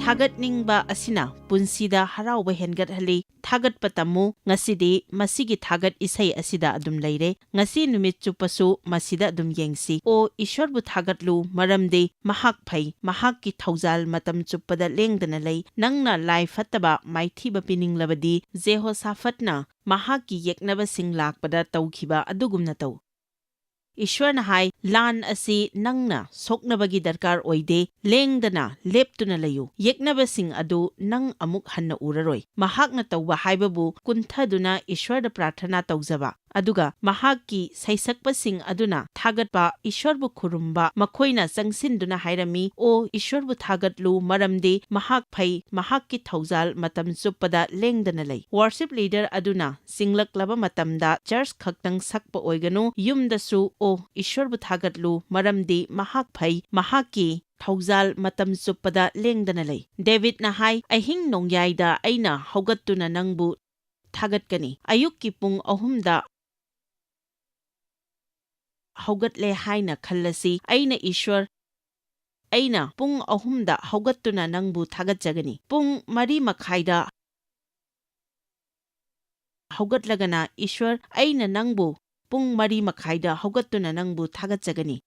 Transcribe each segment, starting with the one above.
ꯊꯥꯒꯠꯅꯤꯡꯕ ꯑꯁꯤꯅ ꯄꯨꯟꯁꯤꯗ ꯍꯔꯥꯎꯕ ꯍꯦꯟꯒꯠꯍꯜꯂꯤ ꯊꯥꯒꯠꯄ ꯇꯝꯃꯨ ꯉꯁꯤꯗꯤ ꯃꯁꯤꯒꯤ ꯊꯥꯒꯠ ꯏꯁꯩ ꯑꯁꯤꯗ ꯑꯗꯨꯝ ꯂꯩꯔꯦ ꯉꯁꯤ ꯅꯨꯃꯤꯠ ꯆꯨꯞꯄꯁꯨ ꯃꯁꯤꯗ ꯑꯗꯨꯝ ꯌꯦꯡꯁꯤ ꯑꯣ ꯏꯁ꯭ꯋꯔꯕꯨ ꯊꯥꯒꯠꯂꯨ ꯃꯔꯝꯗꯤ ꯃꯍꯥꯛ ꯐꯩ ꯃꯍꯥꯛꯀꯤ ꯊꯧꯖꯥꯜ ꯃꯇꯝ ꯆꯨꯞꯄꯗ ꯂꯦꯡꯗꯅ ꯂꯩ ꯅꯪꯅ ꯂꯥꯏ ꯐꯠꯇꯕ ꯃꯥꯏꯊꯤꯕ ꯄꯤꯅꯤꯡꯂꯕꯗꯤ ꯖꯦꯍꯣꯁꯥꯐꯠꯅ ꯃꯍꯥꯛꯀꯤ ꯌꯦꯛꯅꯕꯁꯤꯡ ꯂꯥꯛꯄꯗ ꯇꯧꯈꯤꯕ ꯑꯗꯨꯒꯨꯝꯅ ꯇꯧ ꯏꯁ꯭ꯋꯔꯅ ꯍꯥꯏ ꯂꯥꯟ ꯑꯁꯤ ꯅꯪꯅ ꯁꯣꯛꯅꯕꯒꯤ ꯗꯔꯀꯥꯔ ꯑꯣꯏꯗꯦ ꯂꯦꯡꯗꯅ ꯂꯦꯞꯇꯨꯅ ꯂꯩꯌꯨ ꯌꯦꯛꯅꯕꯁꯤꯡ ꯑꯗꯨ ꯅꯪ ꯑꯃꯨꯛ ꯍꯟꯅ ꯎꯔꯔꯣꯏ ꯃꯍꯥꯛꯅ ꯇꯧꯕ ꯍꯥꯏꯕꯕꯨ ꯀꯨꯟꯊꯗꯨꯅ ꯏꯁ꯭ꯋꯔꯗ ꯄ꯭ꯔꯥꯔꯊꯅꯥ ꯇꯧꯖꯕ ꯑꯗꯨꯒ ꯃꯍꯥꯛꯀꯤ ꯁꯩꯁꯛꯄꯁꯤꯡ ꯑꯗꯨꯅ ꯊꯥꯒꯠꯄ ꯏꯁ꯭ꯋꯔꯕꯨ ꯈꯨꯔꯨꯝꯕ ꯃꯈꯣꯏꯅ ꯆꯪꯁꯤꯟꯗꯨꯅ ꯍꯥꯏꯔꯝꯃꯤ ꯑꯣ ꯏꯁ꯭ꯋꯔꯕꯨ ꯊꯥꯒꯠꯂꯨ ꯃꯔꯝꯗꯤ ꯃꯍꯥꯛ ꯐꯩ ꯃꯍꯥꯛꯀꯤ ꯊꯧꯖꯥꯜ ꯃꯇꯝ ꯆꯨꯞꯄꯗ ꯂꯦꯡꯗꯅ ꯂꯩ ꯋꯥꯔꯁꯤꯞ ꯂꯤꯗꯔ ꯑꯗꯨꯅ ꯁꯤꯡꯂꯛꯂꯕ ꯃꯇꯝꯗ ꯆꯔꯆ ꯈꯛꯇꯪ ꯁꯛꯄ ꯑꯣꯏꯒꯅꯨ ꯌꯨꯝꯗꯁꯨ ꯑꯣ ꯏꯁ꯭ꯋꯔꯕꯨ ꯊꯥꯒꯠꯂꯨ ꯃꯔꯝꯗꯤ ꯃꯍꯥꯛ ꯐꯩ ꯃꯍꯥꯛꯀꯤ ꯊꯧꯖꯥꯜ ꯃꯇꯝ ꯆꯨꯞꯄꯗ ꯂꯦꯡꯗꯅ ꯂꯩ ꯗꯦꯕꯤꯠꯅ ꯍꯥꯏ ꯑꯍꯤꯡ ꯅꯣꯡꯌꯥꯏꯗ ꯑꯩꯅ ꯍꯧꯒꯠꯇꯨꯅ ꯅꯪꯕꯨ ꯊꯥꯒꯠꯀꯅꯤ ꯑꯌꯨꯛꯀꯤ ꯄꯨꯡ 3ꯗ ꯍꯧꯒꯠꯂꯦ ꯍꯥꯏꯅ ꯈꯜꯂꯁꯤ ꯑꯩꯅ ꯄꯨꯡ 3ꯗ ꯍꯧꯒꯠꯇꯨꯅ ꯅꯪꯕꯨ ꯊꯥꯒꯠꯆꯒꯅꯤ ꯄꯨꯡ 4:30ꯗ ꯍꯧꯒꯠꯂꯒꯅ ꯏꯁ꯭ꯋꯔ ꯑꯩꯅ ꯅꯪꯕꯨ ꯄꯨꯡ 4:30ꯗ ꯍꯧꯒꯠꯇꯨꯅ ꯅꯪꯕꯨ ꯊꯥꯒꯠꯆꯒꯅꯤ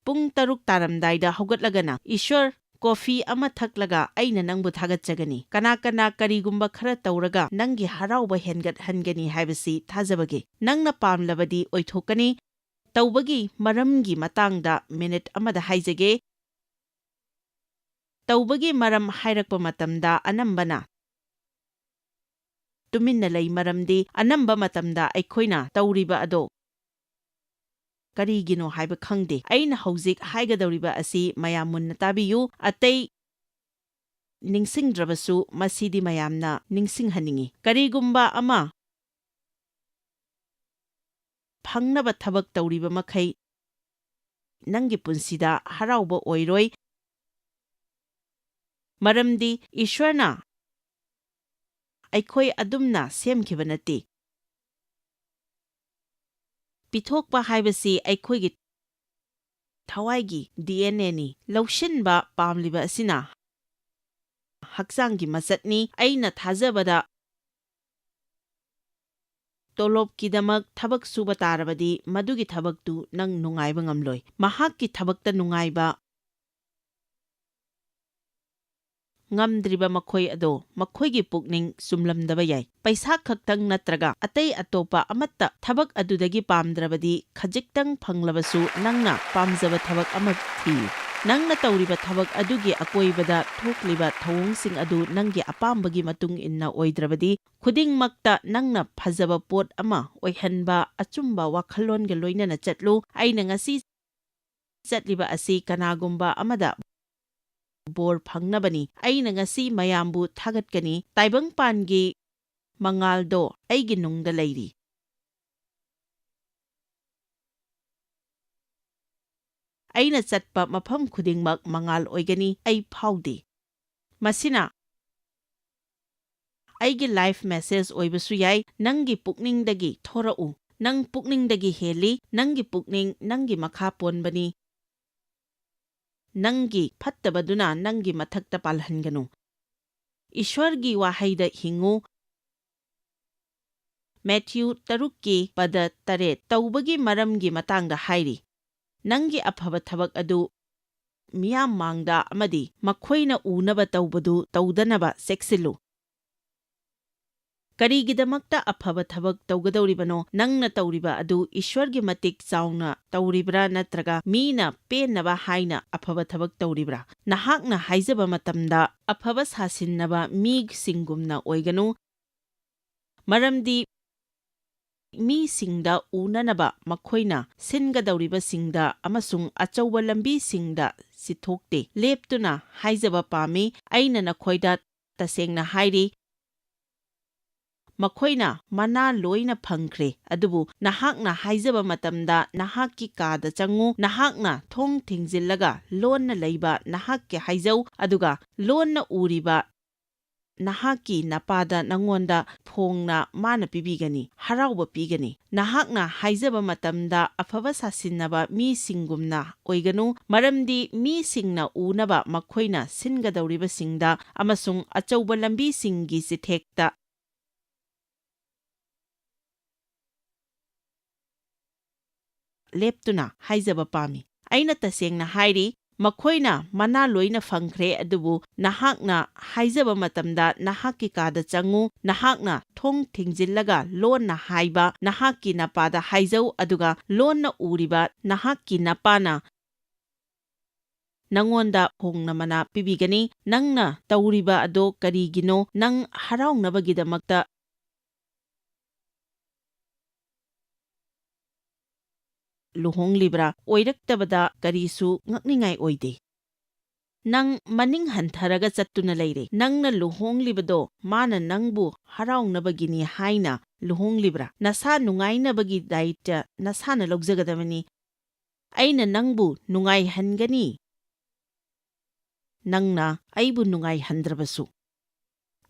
ꯄꯨꯡ 6 ꯇꯥꯔꯝꯗꯥꯏꯗ ꯍꯧꯒꯠꯂꯒꯅ ꯏꯁ꯭ꯋꯔ ꯀꯣꯐꯤ ꯑꯃ ꯊꯛꯂꯒ ꯑꯩꯅ ꯅꯪꯕꯨ ꯊꯥꯒꯠꯆꯒꯅꯤ ꯀꯅꯥ ꯀꯔꯤꯒꯨꯝꯕ ꯈꯔ ꯇꯧꯔꯒ ꯅꯪꯒꯤ ꯍꯔꯥꯎꯕ ꯍꯦꯟꯒꯠꯍꯟꯒꯅꯤ ꯍꯥꯏꯕꯁꯤ ꯊꯥꯖꯕꯒꯦ ꯅꯪꯅ ꯄꯥꯝꯂꯕꯗꯤ ꯑꯣꯏꯊꯣꯛꯀꯅꯤ ꯇꯧꯕꯒꯤ ꯃꯔꯝꯒꯤ ꯃꯇꯥꯡꯗ ꯃꯤꯅꯤꯠ ꯑꯃꯗ ꯍꯥꯏꯖꯒꯦ ꯇꯧꯕꯒꯤ ꯃꯔꯝ ꯍꯥꯏꯔꯛꯄ ꯃꯇꯝꯗ ꯑꯅꯝꯕꯅ ꯇꯨꯃꯤꯟꯅ ꯂꯩ ꯃꯔꯝꯗꯤ ꯑꯅꯝꯕ ꯃꯇꯝꯗ ꯑꯩꯈꯣꯏꯅ ꯇꯧꯔꯤꯕ ꯑꯗꯣ ꯀꯔꯤꯒꯤꯅꯣ ꯍꯥꯏꯕ ꯈꯪꯗꯦ ꯑꯩꯅ ꯍꯧꯖꯤꯛ ꯍꯥꯏꯒꯗꯧꯔꯤꯕ ꯑꯁꯤ ꯃꯌꯥꯝ ꯃꯨꯟꯅ ꯇꯥꯕꯤꯌꯨ ꯑꯇꯩ ꯅꯤꯡꯁꯤꯡꯗ꯭ꯔꯕꯁꯨ ꯃꯁꯤꯗꯤ ꯃꯌꯥꯝꯅ ꯅꯤꯡꯁꯤꯡꯍꯟꯅꯤꯡꯉꯤ ꯀꯔꯤꯒꯨꯝꯕ ꯑꯃ ꯐꯪꯅꯕ ꯊꯕꯛ ꯇꯧꯔꯤꯕ ꯃꯈꯩ ꯅꯪꯒꯤ ꯄꯨꯟꯁꯤꯗ ꯍꯔꯥꯎꯕ ꯑꯣꯏꯔꯣꯏ ꯃꯔꯝꯗꯤ ꯏꯁ꯭ꯋꯔꯅ ꯑꯩꯈꯣꯏ ꯑꯗꯨꯝꯅ ꯁꯦꯝꯈꯤꯕ ꯅꯠꯇꯦ ꯄꯤꯊꯣꯛꯄ ꯍꯥꯏꯕꯁꯤ ꯑꯩꯈꯣꯏꯒꯤ ꯊꯋꯥꯏꯒꯤ DNAꯅꯤ ꯂꯧꯁꯤꯟꯕ ꯄꯥꯝꯂꯤꯕ ꯑꯁꯤꯅ ꯍꯛꯆꯥꯡꯒꯤ ꯃꯆꯠꯅꯤ ꯑꯩꯅ ꯊꯥꯖꯕꯗ ꯇꯣꯂꯣꯞꯀꯤꯗꯃꯛ ꯊꯕꯛ ꯁꯨꯕ ꯇꯥꯔꯕꯗꯤ ꯃꯗꯨꯒꯤ ꯊꯕꯛꯇꯨ ꯅꯪ ꯅꯨꯡꯉꯥꯏꯕ ꯉꯝꯂꯣꯏ ꯃꯍꯥꯛꯀꯤ ꯊꯕꯛꯇ ꯅꯨꯡꯉꯥꯏꯕ ꯉꯝꯗ꯭ꯔꯤꯕ ꯃꯈꯣꯏ ꯑꯗꯣ ꯃꯈꯣꯏꯒꯤ ꯄꯨꯛꯅꯤꯡ ꯆꯨꯝꯂꯝꯗꯕ ꯌꯥꯏ ꯄꯩꯁꯥ ꯈꯛꯇꯪ ꯅꯠꯇ꯭ꯔꯒ ꯑꯇꯩ ꯑꯇꯣꯞꯄ ꯑꯃꯠꯇ ꯊꯕꯛ ꯑꯗꯨꯗꯒꯤ ꯄꯥꯝꯗ꯭ꯔꯕꯗꯤ ꯈꯖꯤꯛꯇꯪ ꯐꯪꯂꯕꯁꯨ ꯅꯪꯅ ꯄꯥꯝꯖꯕ ꯊꯕꯛ ꯑꯃ ꯊꯤꯌꯨ ꯅꯪꯅ ꯇꯧꯔꯤꯕ ꯊꯕꯛ ꯑꯗꯨꯒꯤ ꯑꯀꯣꯏꯕꯗ ꯊꯣꯛꯂꯤꯕ ꯊꯧꯑꯣꯡꯁꯤꯡ ꯑꯗꯨ ꯅꯪꯒꯤ ꯑꯄꯥꯝꯕꯒꯤ ꯃꯇꯨꯡ ꯏꯟꯅ ꯑꯣꯏꯗ꯭ꯔꯕꯗꯤ ꯈꯨꯗꯤꯡꯃꯛꯇ ꯅꯪꯅ ꯐꯖꯕ ꯄꯣꯠ ꯑꯃ ꯑꯣꯏꯍꯟꯕ ꯑꯆꯨꯝꯕ ꯋꯥꯈꯜꯂꯣꯟꯒ ꯂꯣꯏꯅꯅ ꯆꯠꯂꯨ ꯑꯩꯅ ꯉꯁꯤ ꯆꯠꯂꯤꯕ ꯑꯁꯤ ꯀꯅꯥꯒꯨꯝꯕ ꯑꯃꯗ ꯕꯣꯔ ꯐꯪꯅꯕꯅꯤ ꯑꯩꯅ ꯉꯁꯤ ꯃꯌꯥꯝꯕꯨ ꯊꯥꯒꯠꯀꯅꯤ ꯇꯥꯏꯕꯪꯄꯥꯟꯒꯤ ꯃꯉꯥꯜꯗꯣ ꯑꯩꯒꯤ ꯅꯨꯡꯗ ꯂꯩꯔꯤ ꯑꯩꯅ ꯆꯠꯄ ꯃꯐꯝ ꯈꯨꯗꯤꯡꯃꯛ ꯃꯉꯥꯜ ꯑꯣꯏꯒꯅꯤ ꯑꯩ ꯐꯥꯎꯗꯦ ꯃꯁꯤꯅ ꯑꯩꯒꯤ ꯂꯥꯏꯐ ꯃꯦꯁꯦꯖ ꯑꯣꯏꯕꯁꯨ ꯌꯥꯏ ꯅꯪꯒꯤ ꯄꯨꯛꯅꯤꯡꯗꯒꯤ ꯊꯣꯔꯛꯎ ꯅꯪ ꯄꯨꯛꯅꯤꯡꯗꯒꯤ ꯍꯦꯜꯂꯤ ꯅꯪꯒꯤ ꯄꯨꯛꯅꯤꯡ ꯅꯪꯒꯤ ꯃꯈꯥ ꯄꯣꯟꯕꯅꯤ ꯅꯪꯒꯤ ꯐꯠꯇꯕꯗꯨꯅ ꯅꯪꯒꯤ ꯃꯊꯛꯇ ꯄꯥꯜꯍꯟꯒꯅꯨ ꯏꯁ꯭ꯋꯔꯒꯤ ꯋꯥꯍꯩꯗ ꯍꯤꯡꯉꯨ ꯃꯦꯊ꯭ꯌꯨ 6:7 ꯇꯧꯕꯒꯤ ꯃꯔꯝꯒꯤ ꯃꯇꯥꯡꯗ ꯍꯥꯏꯔꯤ ꯅꯪꯒꯤ ꯑꯐꯕ ꯊꯕꯛ ꯑꯗꯨ ꯃꯤꯌꯥꯝ ꯃꯥꯡꯗ ꯑꯃꯗꯤ ꯃꯈꯣꯏꯅ ꯎꯅꯕ ꯇꯧꯕꯗꯨ ꯇꯧꯗꯅꯕ ꯆꯦꯛꯁꯤꯜꯂꯨ ꯀꯔꯤꯒꯤꯗꯃꯛꯇ ꯑꯐꯕ ꯊꯕꯛ ꯇꯧꯒꯗꯧꯔꯤꯕꯅꯣ ꯅꯪꯅ ꯇꯧꯔꯤꯕ ꯑꯗꯨ ꯏꯁ꯭ꯋꯔꯒꯤ ꯃꯇꯤꯛ ꯆꯥꯎꯅ ꯇꯧꯔꯤꯕ꯭ꯔꯥ ꯅꯠꯇ꯭ꯔꯒ ꯃꯤꯅ ꯄꯦꯟꯅꯕ ꯍꯥꯏꯅ ꯑꯐꯕ ꯊꯕꯛ ꯇꯧꯔꯤꯕ꯭ꯔꯥ ꯅꯍꯥꯛꯅ ꯍꯥꯏꯖꯕ ꯃꯇꯝꯗ ꯑꯐꯕ ꯁꯥꯁꯤꯟꯅꯕ ꯃꯤꯁꯤꯡꯒꯨꯝꯅ ꯑꯣꯏꯒꯅꯨ ꯃꯔꯝꯗꯤ ꯃꯤꯁꯤꯡꯗ ꯎꯅꯅꯕ ꯃꯈꯣꯏꯅ ꯁꯤꯟꯒꯗꯧꯔꯤꯕꯁꯤꯡꯗ ꯑꯃꯁꯨꯡ ꯑꯆꯧꯕ ꯂꯝꯕꯤꯁꯤꯡꯗ ꯆꯤꯊꯣꯛꯇꯦ ꯂꯦꯞꯇꯨꯅ ꯍꯥꯏꯖꯕ ꯄꯥꯝꯃꯤ ꯑꯩꯅ ꯅꯈꯣꯏꯗ ꯇꯁꯦꯡꯅ ꯍꯥꯏꯔꯤ ꯃꯈꯣꯏꯅ ꯃꯅꯥ ꯂꯣꯏꯅ ꯐꯪꯈ꯭ꯔꯦ ꯑꯗꯨꯕꯨ ꯅꯍꯥꯛꯅ ꯍꯥꯏꯖꯕ ꯃꯇꯝꯗ ꯅꯍꯥꯛꯀꯤ ꯀꯥꯗ ꯆꯪꯉꯨ ꯅꯍꯥꯛꯅ ꯊꯣꯡ ꯊꯤꯡꯖꯤꯜꯂꯒ ꯂꯣꯟꯅ ꯂꯩꯕ ꯅꯍꯥꯛꯀꯤ ꯍꯥꯏꯖꯧ ꯑꯗꯨꯒ ꯂꯣꯟꯅ ꯎꯔꯤꯕ ꯅꯍꯥꯛꯀꯤ ꯅꯄꯥꯗ ꯅꯪꯉꯣꯟꯗ ꯐꯣꯡꯅ ꯃꯥꯅ ꯄꯤꯕꯤꯒꯅꯤ, ꯍꯔꯥꯎꯕ ꯄꯤꯒꯅꯤ꯫ ꯅꯍꯥꯛꯅ ꯍꯥꯏꯖꯕ ꯃꯇꯝꯗ ꯑꯐꯕ ꯁꯥꯁꯤꯟꯅꯕ ꯃꯤꯁꯤꯡꯒꯨꯝꯅ ꯑꯣꯏꯒꯅꯨ, ꯃꯔꯝꯗꯤ ꯃꯤꯁꯤꯡꯅ ꯎꯅꯕ ꯃꯈꯣꯏꯅ ꯁꯤꯟꯒꯗꯧꯔꯤꯕꯁꯤꯡꯗ ꯑꯃꯁꯨꯡ ꯑꯆꯧꯕ ꯂꯝꯕꯤꯁꯤꯡꯒꯤ ꯆꯤꯊꯦꯛꯇ ꯂꯦꯞꯇꯨꯅ ꯍꯥꯏꯖꯕ ꯄꯥꯝꯃꯤ꯫ ꯑꯩꯅ ꯇꯁꯦꯡꯅ ꯍꯥꯏꯔꯤ, ꯃꯈꯣꯏꯅ ꯃꯅꯥ ꯂꯣꯏꯅ ꯐꯪꯈ꯭ꯔꯦ, ꯑꯗꯨꯕꯨ ꯅꯍꯥꯛꯅ ꯍꯥꯏꯖꯕ ꯃꯇꯝꯗ ꯅꯍꯥꯛꯀꯤ ꯀꯥꯗ ꯆꯪꯉꯨ, ꯅꯍꯥꯛꯅ ꯊꯣꯡ ꯊꯤꯡꯖꯤꯜꯂꯒ ꯂꯣꯟꯅ ꯍꯥꯏꯕ ꯅꯍꯥꯛꯀꯤ ꯅꯄꯥꯗ ꯍꯥꯏꯖꯧ, ꯑꯗꯨꯒ ꯂꯣꯟꯅ ꯎꯔꯤꯕ ꯅꯍꯥꯛꯀꯤ ꯅꯄꯥꯅ ꯅꯪꯉꯣꯟꯗ ꯐꯣꯡꯅ ꯃꯅꯥ ꯄꯤꯕꯤꯒꯅꯤ꯫ ꯅꯪꯅ ꯇꯧꯔꯤꯕ ꯑꯗꯣ ꯀꯔꯤꯒꯤꯅꯣ? ꯅꯪ ꯍꯔꯥꯎꯅꯕꯒꯤꯗꯃꯛꯇ ꯂꯨꯍꯣꯡꯂꯤꯕ꯭ꯔꯥ? ꯑꯣꯏꯔꯛꯇꯕꯗ ꯀꯔꯤꯁꯨ ꯉꯛꯅꯤꯡꯉꯥꯏ ꯑꯣꯏꯗꯦ꯫ ꯅꯪ ꯃꯅꯤꯡ ꯍꯟꯊꯔꯒ ꯆꯠꯇꯨꯅ ꯂꯩꯔꯦ꯫ ꯅꯪꯅ ꯂꯨꯍꯣꯡꯂꯤꯕꯗꯣ ꯃꯥꯅ ꯅꯪꯕꯨ ꯍꯔꯥꯎꯅꯕꯒꯤꯅꯤ ꯍꯥꯏꯅ ꯂꯨꯍꯣꯡꯂꯤꯕ꯭ꯔꯥ? ꯅꯁꯥ ꯅꯨꯡꯉꯥꯏꯅꯕꯒꯤ ꯗꯥꯌꯤꯠꯇ ꯅꯁꯥꯅ ꯂꯧꯖꯒꯗꯕꯅꯤ꯫ ꯑꯩꯅ ꯅꯪꯕꯨ ꯅꯨꯡꯉꯥꯏꯍꯟꯒꯅꯤ, ꯅꯪꯅ ꯑꯩꯕꯨ ꯅꯨꯡꯉꯥꯏꯍꯟꯗ꯭ꯔꯕꯁꯨ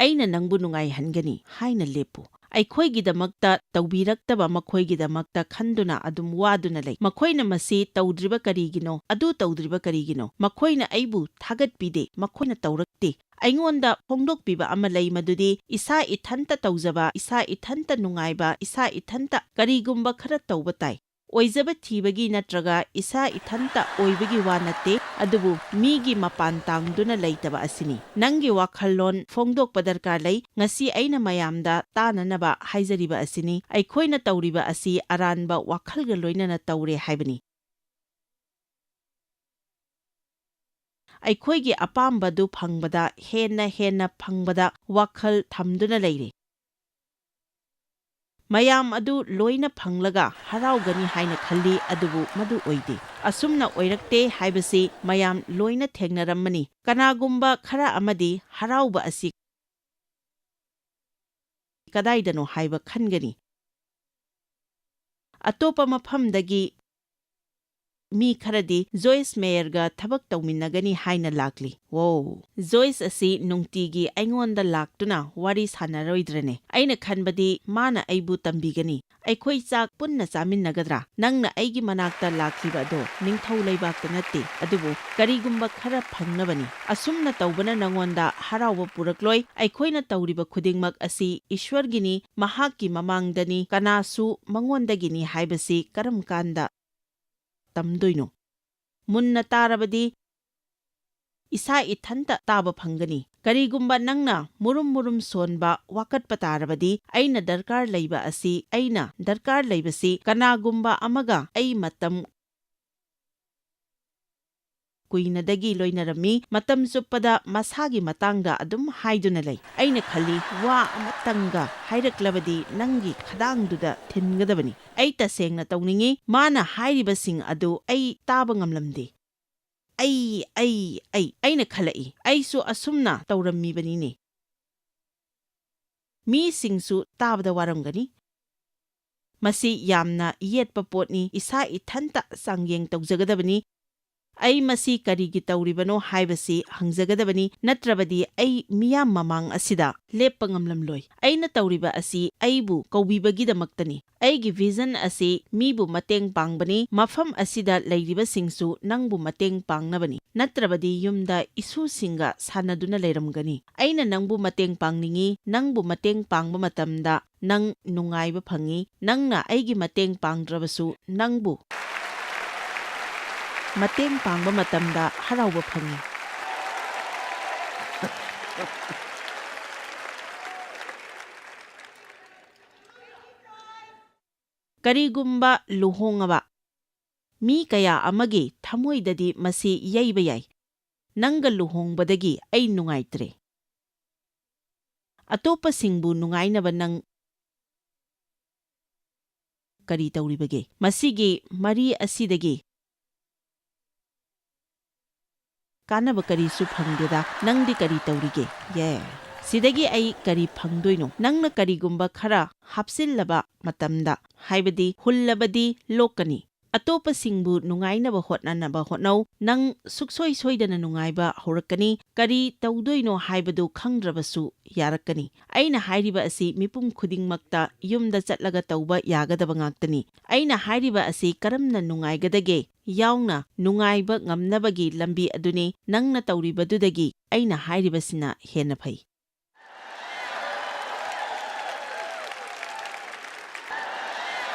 ꯑꯩꯅ ꯅꯪꯕꯨ ꯅꯨꯡꯉꯥꯏꯍꯟꯒꯅꯤ ꯍꯥꯏꯅ ꯂꯦꯞꯄꯨ꯫ ꯑꯩꯈꯣꯏꯒꯤꯗꯃꯛꯇ ꯇꯧꯕꯤꯔꯛꯇꯕ ꯃꯈꯣꯏꯒꯤꯗꯃꯛꯇ ꯈꯟꯗꯨꯅ ꯑꯗꯨꯝ ꯋꯥꯗꯨꯅ ꯂꯩ꯫ ꯃꯈꯣꯏꯅ ꯃꯁꯤ ꯇꯧꯗ꯭ꯔꯤꯕ ꯀꯔꯤꯒꯤꯅꯣ? ꯑꯗꯨ ꯇꯧꯗ꯭ꯔꯤꯕ ꯀꯔꯤꯒꯤꯅꯣ? ꯃꯈꯣꯏꯅ ꯑꯩꯕꯨ ꯊꯥꯒꯠꯄꯤꯗꯦ, ꯃꯈꯣꯏꯅ ꯇꯧꯔꯛꯇꯦ꯫ ꯑꯩꯉꯣꯟꯗ ꯐꯣꯡꯗꯣꯛꯄꯤꯕ ꯑꯃ ꯂꯩ, ꯃꯗꯨꯗꯤ ꯏꯁꯥ ꯏꯊꯟꯇ ꯇꯧꯖꯕ, ꯏꯁꯥ ꯏꯊꯟꯇ ꯅꯨꯡꯉꯥꯏꯕ, ꯏꯁꯥ ꯏꯊꯟꯇ ꯀꯔꯤꯒꯨꯝꯕ ꯈꯔ ꯇꯧꯕ ꯇꯥꯏ꯫ ꯑꯣꯏꯖꯕ ꯊꯤꯕꯒꯤ ꯅꯠꯇ꯭ꯔꯒ ꯏꯁꯥ ꯏꯊꯟꯇ ꯑꯣꯏꯕꯒꯤ ꯋꯥ ꯅꯠꯇꯦ, ꯑꯗꯨꯕꯨ ꯃꯤꯒꯤ ꯃꯄꯥꯟ ꯇꯥꯡꯗꯨꯅ ꯂꯩꯇꯕ ꯑꯁꯤꯅꯤ꯫ ꯅꯪꯒꯤ ꯋꯥꯈꯜꯂꯣꯟ ꯐꯣꯡꯗꯣꯛꯄ ꯗꯔꯀꯥꯔ ꯂꯩ꯫ ꯉꯁꯤ ꯑꯩꯅ ꯃꯌꯥꯝꯗ ꯇꯥꯅꯅꯕ ꯍꯥꯏꯖꯔꯤꯕ ꯑꯁꯤꯅꯤ, ꯑꯩꯈꯣꯏꯅ ꯇꯧꯔꯤꯕ ꯑꯁꯤ ꯑꯔꯥꯟꯕ ꯋꯥꯈꯜꯒ ꯂꯣꯏꯅꯅ ꯇꯧꯔꯦ ꯍꯥꯏꯕꯅꯤ꯫ ꯑꯩꯈꯣꯏꯒꯤ ꯑꯄꯥꯝꯕꯗꯨ ꯐꯪꯕꯗ ꯍꯦꯟꯅ ꯍꯦꯟꯅ ꯐꯪꯕꯗ ꯋꯥꯈꯜ ꯊꯝꯗꯨꯅ ꯂꯩꯔꯦ꯫ ꯃꯌꯥꯝ ꯑꯗꯨ ꯂꯣꯏꯅ ꯐꯪꯂꯒ ꯍꯔꯥꯎꯒꯅꯤ ꯍꯥꯏꯅ ꯈꯜꯂꯤ, ꯑꯗꯨꯕꯨ ꯃꯗꯨ ꯑꯣꯏꯗꯦ꯫ ꯑꯁꯨꯝꯅ ꯑꯣꯏꯔꯛꯇꯦ ꯍꯥꯏꯕꯁꯤ ꯃꯌꯥꯝ ꯂꯣꯏꯅ ꯊꯦꯡꯅꯔꯝꯃꯅꯤ꯫ ꯀꯅꯥꯒꯨꯝꯕ ꯈꯔ ꯑꯃꯗꯤ ꯍꯔꯥꯎꯕ ꯑꯁꯤ ꯀꯗꯥꯏꯗꯅꯣ ꯍꯥꯏꯕ ꯈꯟꯒꯅꯤ꯫ ꯑꯇꯣꯞꯄ ꯃꯐꯝꯗꯒꯤ ꯃꯤ ꯈꯔꯗꯤ ꯖꯣꯏꯁ ꯃꯦꯌꯔꯒ ꯊꯕꯛ ꯇꯧꯃꯤꯟꯅꯒꯅꯤ ꯍꯥꯏꯅ ꯂꯥꯛꯂꯤ꯫ ꯋꯣ! ꯖꯣꯏꯁ ꯑꯁꯤ ꯅꯨꯡꯇꯤꯒꯤ ꯑꯩꯉꯣꯟꯗ ꯂꯥꯛꯇꯨꯅ ꯋꯥꯔꯤ ꯁꯥꯟꯅꯔꯣꯏꯗ꯭ꯔꯅꯦ? ꯑꯩꯅ ꯈꯟꯕꯗꯤ ꯃꯥꯅ ꯑꯩꯕꯨ ꯇꯝꯕꯤꯒꯅꯤ꯫ ꯑꯩꯈꯣꯏ ꯆꯥꯛ ꯄꯨꯟꯅ ꯆꯥꯃꯤꯟꯅꯒꯗ꯭ꯔꯥ? ꯅꯪꯅ ꯑꯩꯒꯤ ꯃꯅꯥꯛꯇ ꯂꯥꯛꯈꯤꯕ ꯑꯗꯣ ꯅꯤꯡꯊꯧ ꯂꯩꯕꯥꯛꯇ ꯅꯠꯇꯦ, ꯑꯗꯨꯕꯨ ꯀꯔꯤꯒꯨꯝꯕ ꯈꯔ ꯐꯪꯅꯕꯅꯤ꯫ ꯑꯁꯨꯝꯅ ꯇꯧꯕꯅ ꯅꯪꯉꯣꯟꯗ ꯍꯔꯥꯎꯕ ꯄꯨꯔꯛꯂꯣꯏ꯫ ꯑꯩꯈꯣꯏꯅ ꯇꯧꯔꯤꯕ ꯈꯨꯗꯤꯡꯃꯛ ꯑꯁꯤ ꯏꯁ꯭ꯋꯔꯒꯤꯅꯤ, ꯃꯍꯥꯛꯀꯤ ꯃꯃꯥꯡꯗꯅꯤ, ꯀꯅꯥꯁꯨ ꯃꯉꯣꯟꯗꯒꯤꯅꯤ ꯍꯥꯏꯕꯁꯤ ꯀꯔꯝ ꯀꯥꯟꯗ ꯇꯝꯗꯣꯏꯅꯣ? ꯃꯨꯟꯅ ꯇꯥꯔꯕꯗꯤ ꯏꯁꯥ ꯏꯊꯟꯇ ꯇꯥꯕ ꯐꯪꯒꯅꯤ꯫ ꯀꯔꯤꯒꯨꯝꯕ ꯅꯪꯅ ꯃꯨꯔꯨꯝ ꯃꯨꯔꯨꯝ ꯁꯣꯟꯕ ꯋꯥꯀꯠꯄ ꯇꯥꯔꯕꯗꯤ, ꯑꯩꯅ ꯗꯔꯀꯥꯔ ꯂꯩꯕꯁꯤ ꯀꯅꯥꯒꯨꯝꯕ ꯑꯃꯒ ꯑꯩ ꯃꯇꯝ ꯀꯨꯏꯅꯗꯒꯤ ꯂꯣꯏꯅꯔꯝꯃꯤ, ꯃꯇꯝ ꯆꯨꯞꯄꯗ ꯃꯁꯥꯒꯤ ꯃꯇꯥꯡꯗ ꯑꯗꯨꯝ ꯍꯥꯏꯗꯨꯅ ꯂꯩ꯫ ꯑꯩꯅ ꯈꯜꯂꯤ, ꯋꯥ ꯑꯃꯇꯪꯒ ꯍꯥꯏꯔꯛꯂꯕꯗꯤ ꯅꯪꯒꯤ ꯈꯗꯥꯡꯗꯨꯗ ꯊꯤꯟꯒꯗꯕꯅꯤ꯫ ꯑꯩ ꯇꯁꯦꯡꯅ ꯇꯧꯅꯤꯡꯏ꯫ ꯃꯥꯅ ꯍꯥꯏꯔꯤꯕꯁꯤꯡ ꯑꯗꯨ ꯑꯩ ꯇꯥꯕ ꯉꯝꯂꯝꯗꯦ꯫ ꯑꯩꯅ ꯈꯜꯂꯛꯏ, ꯑꯩꯁꯨ ꯑꯁꯨꯝꯅ ꯇꯧꯔꯝꯃꯤꯕꯅꯤꯅꯦ꯫ ꯃꯤꯁꯤꯡꯁꯨ ꯇꯥꯕꯗ ꯋꯥꯔꯝꯒꯅꯤ꯫ ꯃꯁꯤ ꯌꯥꯝꯅ ꯌꯦꯠꯄ ꯄꯣꯠꯅꯤ꯫ ꯏꯁꯥ ꯏꯊꯟꯇ ꯆꯥꯡꯌꯦꯡ ꯇꯧꯖꯒꯗꯕꯅꯤ꯫ ꯑꯩ ꯃꯁꯤ ꯀꯔꯤꯒꯤ ꯇꯧꯔꯤꯕꯅꯣ ꯍꯥꯏꯕꯁꯤ ꯍꯪꯖꯒꯗꯕꯅꯤ, ꯅꯠꯇ꯭ꯔꯕꯗꯤ ꯑꯩ ꯃꯤꯌꯥꯝ ꯃꯃꯥꯡ ꯑꯁꯤꯗ ꯂꯦꯞꯄ ꯉꯝꯂꯝꯂꯣꯏ꯫ ꯑꯩꯅ ꯇꯧꯔꯤꯕ ꯑꯁꯤ ꯑꯩꯕꯨ ꯀꯧꯕꯤꯕꯒꯤꯗꯃꯛꯇꯅꯤ꯫ ꯑꯩꯒꯤ ꯚꯤꯖꯟ ꯑꯁꯤ ꯃꯤꯕꯨ ꯃꯇꯦꯡ ꯄꯥꯡꯕꯅꯤ꯫ ꯃꯐꯝ ꯑꯁꯤꯗ ꯂꯩꯔꯤꯕꯁꯤꯡꯁꯨ ꯅꯪꯕꯨ ꯃꯇꯦꯡ ꯄꯥꯡꯅꯕꯅꯤ, ꯅꯠꯇ꯭ꯔꯕꯗꯤ ꯌꯨꯝꯗ ꯏꯁꯨꯁꯤꯡꯒ ꯁꯥꯟꯅꯗꯨꯅ ꯂꯩꯔꯝꯒꯅꯤ꯫ ꯑꯩꯅ ꯅꯪꯕꯨ ꯃꯇꯦꯡ ꯄꯥꯡꯅꯤꯡꯏ꯫ ꯅꯪꯕꯨ ꯃꯇꯦꯡ ꯄꯥꯡꯕ ꯃꯇꯝꯗ ꯅꯪ ꯅꯨꯡꯉꯥꯏꯕ ꯐꯪꯏ꯫ ꯅꯪꯅ ꯑꯩꯒꯤ ꯃꯇꯦꯡ ꯄꯥꯡꯗ꯭ꯔꯕꯁꯨ ꯅꯪꯕꯨ ꯃꯇꯦꯡ ꯄꯥꯡꯕ ꯃꯇꯝꯗ ꯍꯔꯥꯎꯕ ꯐꯪꯏ꯫ ꯀꯔꯤꯒꯨꯝꯕ ꯂꯨꯍꯣꯡꯉꯕ ꯃꯤ ꯀꯌꯥ ꯑꯃꯒꯤ ꯊꯃꯣꯏꯗꯗꯤ ꯃꯁꯤ ꯌꯩꯕ ꯌꯥꯏ, ꯅꯪꯒ ꯂꯨꯍꯣꯡꯕꯗꯒꯤ ꯑꯩ ꯅꯨꯡꯉꯥꯏꯇ꯭ꯔꯦ꯫ ꯑꯇꯣꯞꯄꯁꯤꯡꯕꯨ ꯅꯨꯡꯉꯥꯏꯅꯕ ꯅꯪ ꯀꯔꯤ ꯇꯧꯔꯤꯕꯒꯦ? ꯃꯁꯤꯒꯤ ꯃꯔꯤ ꯑꯁꯤꯗꯒꯤ ꯀꯥꯟꯅꯕ ꯀꯔꯤꯁꯨ ꯐꯪꯗꯦꯗ꯫ ꯅꯪꯗꯤ ꯀꯔꯤ ꯇꯧꯔꯤꯒꯦ? ꯁꯤꯗꯒꯤ ꯑꯩ ꯀꯔꯤ ꯐꯪꯗꯣꯏꯅꯣ? ꯅꯪꯅ ꯀꯔꯤꯒꯨꯝꯕ ꯈꯔ ꯍꯥꯞꯆꯤꯜꯂꯕ ꯃꯇꯝꯗ, ꯍꯥꯏꯕꯗꯤ ꯍꯨꯜꯂꯕꯗꯤ ꯂꯣꯛꯀꯅꯤ꯫ ꯑꯇꯣꯞꯄꯁꯤꯡꯕꯨ ꯅꯨꯡꯉꯥꯏꯅꯕ ꯍꯣꯠꯅꯧ꯫ ꯅꯪ ꯁꯨꯛꯁꯣꯏ ꯁꯣꯏꯗꯅ ꯅꯨꯡꯉꯥꯏꯕ ꯍꯧꯔꯛꯀꯅꯤ꯫ ꯀꯔꯤ ꯇꯧꯗꯣꯏꯅꯣ ꯍꯥꯏꯕꯗꯨ ꯈꯪꯗ꯭ꯔꯕꯁꯨ ꯌꯥꯔꯛꯀꯅꯤ꯫ ꯑꯩꯅ ꯍꯥꯏꯔꯤꯕ ꯑꯁꯤ ꯃꯤꯄꯨꯝ ꯈꯨꯗꯤꯡꯃꯛꯇ ꯌꯨꯝꯗ ꯆꯠꯂꯒ ꯇꯧꯕ ꯌꯥꯒꯗꯕ ꯉꯥꯛꯇꯅꯤ꯫ ꯑꯩꯅ ꯍꯥꯏꯔꯤꯕ ꯑꯁꯤ ꯀꯔꯝꯅ ꯅꯨꯡꯉꯥꯏꯒꯗꯒꯦ ꯌꯥꯎꯅ ꯅꯨꯡꯉꯥꯏꯕ ꯉꯝꯅꯕꯒꯤ ꯂꯝꯕꯤ ꯑꯗꯨꯅꯤ ꯅꯪꯅ ꯇꯧꯔꯤꯕꯗꯨꯗꯒꯤ ꯑꯩꯅ ꯍꯥꯏꯔꯤꯕꯁꯤꯅ ꯍꯦꯟꯅ ꯐꯩ꯫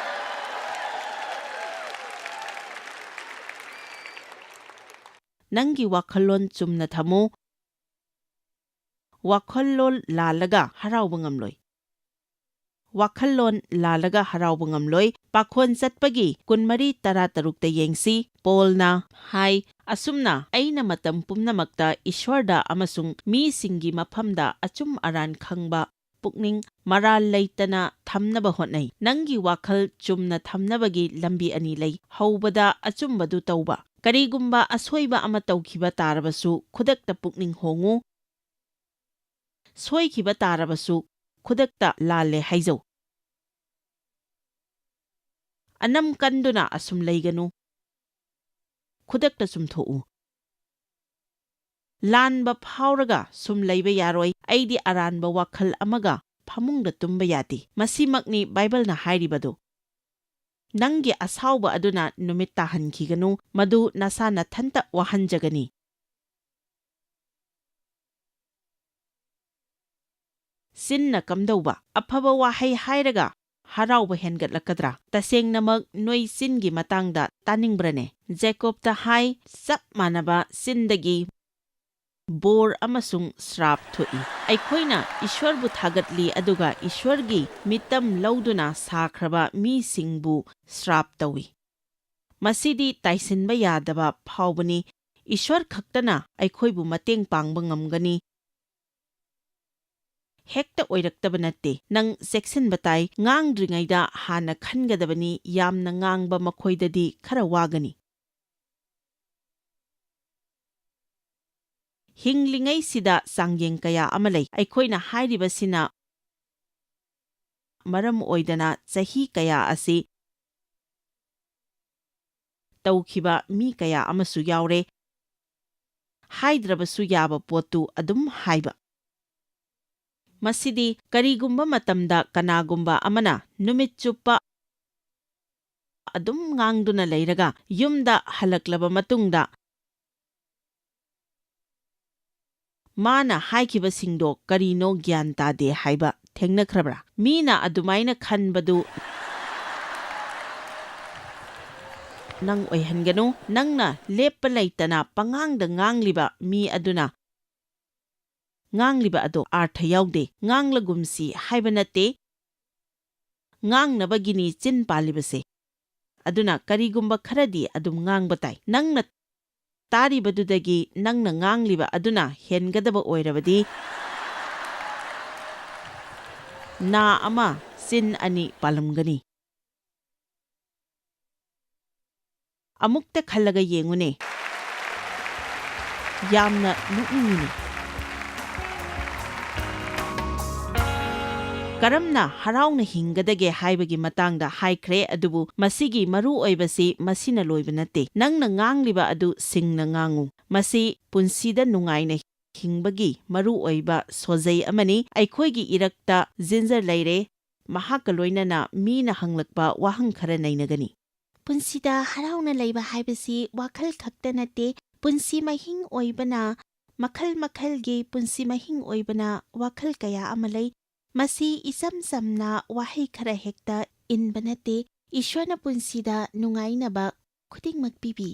ꯅꯪꯒꯤ ꯋꯥꯈꯜꯂꯣꯟ ꯆꯨꯝꯅ ꯊꯝꯃꯨ꯫ ꯋꯥꯈꯜꯂꯣꯟ ꯂꯥꯜꯂꯒ ꯍꯔꯥꯎꯕ ꯉꯝꯂꯣꯏ꯫ ꯋꯥꯈꯜꯂꯣꯟ ꯂꯥꯜꯂꯒ ꯍꯔꯥꯎꯕ ꯉꯝꯂꯣꯏ꯫ ꯄꯥꯈꯣꯟ ꯆꯠꯄꯒꯤ 24:13 ꯌꯦꯡꯁꯤ꯫ ꯄꯣꯜꯅ ꯍꯥꯏ, ꯑꯁꯨꯝꯅ ꯑꯩꯅ ꯃꯇꯝ ꯄꯨꯝꯅꯃꯛꯇ ꯏꯁ꯭ꯋꯔꯗ ꯑꯃꯁꯨꯡ ꯃꯤꯁꯤꯡꯒꯤ ꯃꯐꯝꯗ ꯑꯆꯨꯝ ꯑꯔꯥꯟ ꯈꯪꯕ ꯄꯨꯛꯅꯤꯡ ꯃꯔꯥꯜ ꯂꯩꯇꯅ ꯊꯝꯅꯕ ꯍꯣꯠꯅꯩ꯫ ꯅꯪꯒꯤ ꯋꯥꯈꯜ ꯆꯨꯝꯅ ꯊꯝꯅꯕꯒꯤ ꯂꯝꯕꯤ ꯑꯅꯤ ꯂꯩ꯫ ꯍꯧꯕꯗ ꯑꯆꯨꯝꯕꯗꯨ ꯇꯧꯕ꯫ ꯀꯔꯤꯒꯨꯝꯕ ꯑꯁꯣꯏꯕ ꯑꯃ ꯇꯧꯈꯤꯕ ꯇꯥꯔꯕꯁꯨ ꯈꯨꯗꯛꯇ ꯄꯨꯛꯅꯤꯡ ꯍꯣꯡꯉꯨ꯫ ꯁꯣꯏꯈꯤꯕ ꯇꯥꯔꯕꯁꯨ ꯈꯨꯗꯛꯇ ꯂꯥꯜꯂꯦ ꯍꯥꯏꯖꯧ꯫ ꯑꯅꯝ ꯀꯟꯗꯨꯅ ꯑꯁꯨꯝ ꯂꯩꯒꯅꯨ꯫ ꯈꯨꯗꯛꯇ ꯆꯨꯝꯊꯣꯛꯎ꯫ ꯂꯥꯟꯕ ꯐꯥꯎꯔꯒ ꯁꯨꯝ ꯂꯩꯕ ꯌꯥꯔꯣꯏ꯫ ꯑꯩꯗꯤ ꯑꯔꯥꯟꯕ ꯋꯥꯈꯜ ꯑꯃꯒ ꯐꯃꯨꯡꯗ ꯇꯨꯝꯕ ꯌꯥꯗꯦ꯫ ꯃꯁꯤꯃꯛꯅꯤ ꯕꯥꯏꯕꯜꯅ ꯍꯥꯏꯔꯤꯕꯗꯨ꯫ ꯅꯪꯒꯤ ꯑꯁꯥꯎꯕ ꯑꯗꯨꯅ ꯅꯨꯃꯤꯠ ꯇꯥꯍꯟꯈꯤꯒꯅꯨ, ꯃꯗꯨ ꯅꯁꯥ ꯅꯊꯟꯇ ꯋꯥꯍꯟꯖꯒꯅꯤ꯫ ꯆꯤꯟꯅ ꯀꯝꯗꯧꯕ? ꯑꯐꯕ ꯋꯥꯍꯩ ꯍꯥꯏꯔꯒ ꯍꯔꯥꯎꯕ ꯍꯦꯟꯒꯠꯂꯛꯀꯗ꯭ꯔꯥ? ꯇꯁꯦꯡꯅꯃꯛ ꯅꯣꯏ ꯆꯤꯟꯒꯤ ꯃꯇꯥꯡꯗ ꯇꯥꯅꯤꯡꯕ꯭ꯔꯅꯦ? ꯖꯦꯀꯣꯕꯇ ꯍꯥꯏ, ꯆꯞ ꯃꯥꯟꯅꯕ ꯆꯤꯟꯗꯒꯤ ꯕꯣꯔ ꯑꯃꯁꯨꯡ ꯁ꯭ꯔꯥꯞ ꯊꯣꯛꯏ꯫ ꯑꯩꯈꯣꯏꯅ ꯏꯁ꯭ꯋꯔꯕꯨ ꯊꯥꯒꯠꯂꯤ ꯑꯗꯨꯒ ꯏꯁ꯭ꯋꯔꯒꯤ ꯃꯤꯇꯝ ꯂꯧꯗꯨꯅ ꯁꯥꯈ꯭ꯔꯕ ꯃꯤꯁꯤꯡꯕꯨ ꯁ꯭ꯔꯥꯞ ꯇꯧꯏ꯫ ꯃꯁꯤꯗꯤ ꯇꯥꯏꯁꯤꯟꯕ ꯌꯥꯗꯕ ꯐꯥꯎꯕꯅꯤ꯫ ꯏꯁ꯭ꯋꯔ ꯈꯛꯇꯅ ꯑꯩꯈꯣꯏꯕꯨ ꯃꯇꯦꯡ ꯄꯥꯡꯕ ꯉꯝꯒꯅꯤ ꯍꯦꯛꯇ ꯑꯣꯏꯔꯛꯇꯕ ꯅꯠꯇꯦ꯫ ꯅꯪ ꯆꯦꯛꯁꯤꯟꯕ ꯇꯥꯏ꯫ ꯉꯥꯡꯗ꯭ꯔꯤꯉꯩꯗ ꯍꯥꯟꯅ ꯈꯟꯒꯗꯕꯅꯤ꯫ ꯌꯥꯝꯅ ꯉꯥꯡꯕ ꯃꯈꯣꯏꯗꯗꯤ ꯈꯔ ꯋꯥꯒꯅꯤ꯫ ꯍꯤꯡꯂꯤꯉꯩꯁꯤꯗ ꯆꯥꯡꯌꯦꯡ ꯀꯌꯥ ꯑꯃ ꯂꯩ꯫ ꯑꯩꯈꯣꯏꯅ ꯍꯥꯏꯔꯤꯕꯁꯤꯅ ꯃꯔꯝ ꯑꯣꯏꯗꯅ ꯆꯍꯤ ꯀꯌꯥ ꯑꯁꯤ ꯇꯧꯈꯤꯕ ꯃꯤ ꯀꯌꯥ ꯑꯃꯁꯨ ꯌꯥꯎꯔꯦ꯫ ꯍꯥꯏꯗ꯭ꯔꯕꯁꯨ ꯌꯥꯕ ꯄꯣꯠꯇꯨ ꯑꯗꯨꯝ ꯍꯥꯏꯕ꯫ ꯃꯁꯤꯗꯤ ꯀꯔꯤꯒꯨꯝꯕ ꯃꯇꯝꯗ ꯀꯅꯥꯒꯨꯝꯕ ꯑꯃꯅ ꯅꯨꯃꯤꯠ ꯆꯨꯞꯄ ꯑꯗꯨꯝ ꯉꯥꯡꯗꯨꯅ ꯂꯩꯔꯒ ꯌꯨꯝꯗ ꯍꯜꯂꯛꯂꯕ ꯃꯇꯨꯡꯗ ꯃꯥꯅ ꯍꯥꯏꯈꯤꯕꯁꯤꯡꯗꯣ ꯀꯔꯤꯅꯣ ꯒ꯭ꯌꯥꯟ ꯇꯥꯗꯦ ꯍꯥꯏꯕ ꯊꯦꯡꯅꯈ꯭ꯔꯕ꯭ꯔꯥ? ꯃꯤꯅ ꯑꯗꯨꯃꯥꯏꯅ ꯈꯟꯕꯗꯨ ꯅꯪ ꯑꯣꯏꯍꯟꯒꯅꯨ꯫ ꯅꯪꯅ ꯂꯦꯞꯄ ꯂꯩꯇꯅ ꯄꯉꯥꯡꯗ ꯉꯥꯡꯂꯤꯕ ꯃꯤ ꯑꯗꯨꯅ ꯉꯥꯡꯂꯤꯕ ꯑꯗꯣ ꯑꯥꯔꯊ ꯌꯥꯎꯗꯦ꯫ ꯉꯥꯡꯂꯒꯨꯝꯁꯤ ꯍꯥꯏꯕ ꯅꯠꯇꯦ, ꯉꯥꯡꯅꯕꯒꯤꯅꯤ ꯆꯤꯟ ꯄꯥꯜꯂꯤꯕꯁꯦ꯫ ꯑꯗꯨꯅ ꯀꯔꯤꯒꯨꯝꯕ ꯈꯔꯗꯤ ꯑꯗꯨꯝ ꯉꯥꯡꯕ ꯇꯥꯏ꯫ ꯅꯪꯅ ꯇꯥꯔꯤꯕꯗꯨꯗꯒꯤ ꯅꯪꯅ ꯉꯥꯡꯂꯤꯕ ꯑꯗꯨꯅ ꯍꯦꯟꯒꯗꯕ ꯑꯣꯏꯔꯕꯗꯤ ꯅꯥ ꯑꯃ ꯆꯤꯟ ꯑꯅꯤ ꯄꯥꯜꯂꯝꯒꯅꯤ꯫ ꯑꯃꯨꯛꯇ ꯈꯜꯂꯒ ꯌꯦꯡꯉꯨꯅꯦ꯫ ꯌꯥꯝꯅ ꯅꯣꯛꯅꯤꯡꯉꯤꯅꯦ꯫ ꯀꯔꯝꯅ ꯍꯔꯥꯎꯅ ꯍꯤꯡꯒꯗꯒꯦ ꯍꯥꯏꯕꯒꯤ ꯃꯇꯥꯡꯗ ꯍꯥꯏꯈ꯭ꯔꯦ, ꯑꯗꯨꯕꯨ ꯃꯁꯤꯒꯤ ꯃꯔꯨꯑꯣꯏꯕꯁꯤ ꯃꯁꯤꯅ ꯂꯣꯏꯕ ꯅꯠꯇꯦ꯫ ꯅꯪꯅ ꯉꯥꯡꯂꯤꯕ ꯑꯗꯨ ꯁꯤꯡꯅ ꯉꯥꯡꯉꯨ꯫ ꯃꯁꯤ ꯄꯨꯟꯁꯤꯗ ꯅꯨꯡꯉꯥꯏꯅ ꯍꯤꯡꯕꯒꯤ ꯃꯔꯨꯑꯣꯏꯕ ꯁꯣꯖꯩ ꯑꯃꯅꯤ꯫ ꯑꯩꯈꯣꯏꯒꯤ ꯏꯔꯛꯇ ꯖꯤꯟꯖꯔ ꯂꯩꯔꯦ꯫ ꯃꯍꯥꯛꯀ ꯂꯣꯏꯅꯅ ꯃꯤꯅ ꯍꯪꯂꯛꯄ ꯋꯥꯍꯪ ꯈꯔ ꯅꯩꯅꯒꯅꯤ꯫ ꯄꯨꯟꯁꯤꯗ ꯍꯔꯥꯎꯅ ꯂꯩꯕ ꯍꯥꯏꯕꯁꯤ ꯋꯥꯈꯜ ꯈꯛꯇ ꯅꯠꯇꯦ꯫ ꯄꯨꯟꯁꯤ ꯃꯍꯤꯡ ꯑꯣꯏꯕꯅ ꯃꯈꯜ ꯃꯈꯜꯒꯤ ꯄꯨꯟꯁꯤ ꯃꯍꯤꯡ ꯑꯣꯏꯕꯅ ꯋꯥꯈꯜ ꯀꯌꯥ ꯑꯃ ꯂꯩ꯫ ꯃꯁꯤ ꯏꯆꯝ ꯆꯝꯅ ꯋꯥꯍꯩ ꯈꯔ ꯍꯦꯛꯇ ꯏꯟꯕ ꯅꯠꯇꯦ꯫ ꯏꯁ꯭ꯋꯔꯅ ꯄꯨꯟꯁꯤꯗ ꯅꯨꯡꯉꯥꯏꯅꯕ ꯈꯨꯗꯤꯡꯃꯛ ꯄꯤꯕꯤ꯫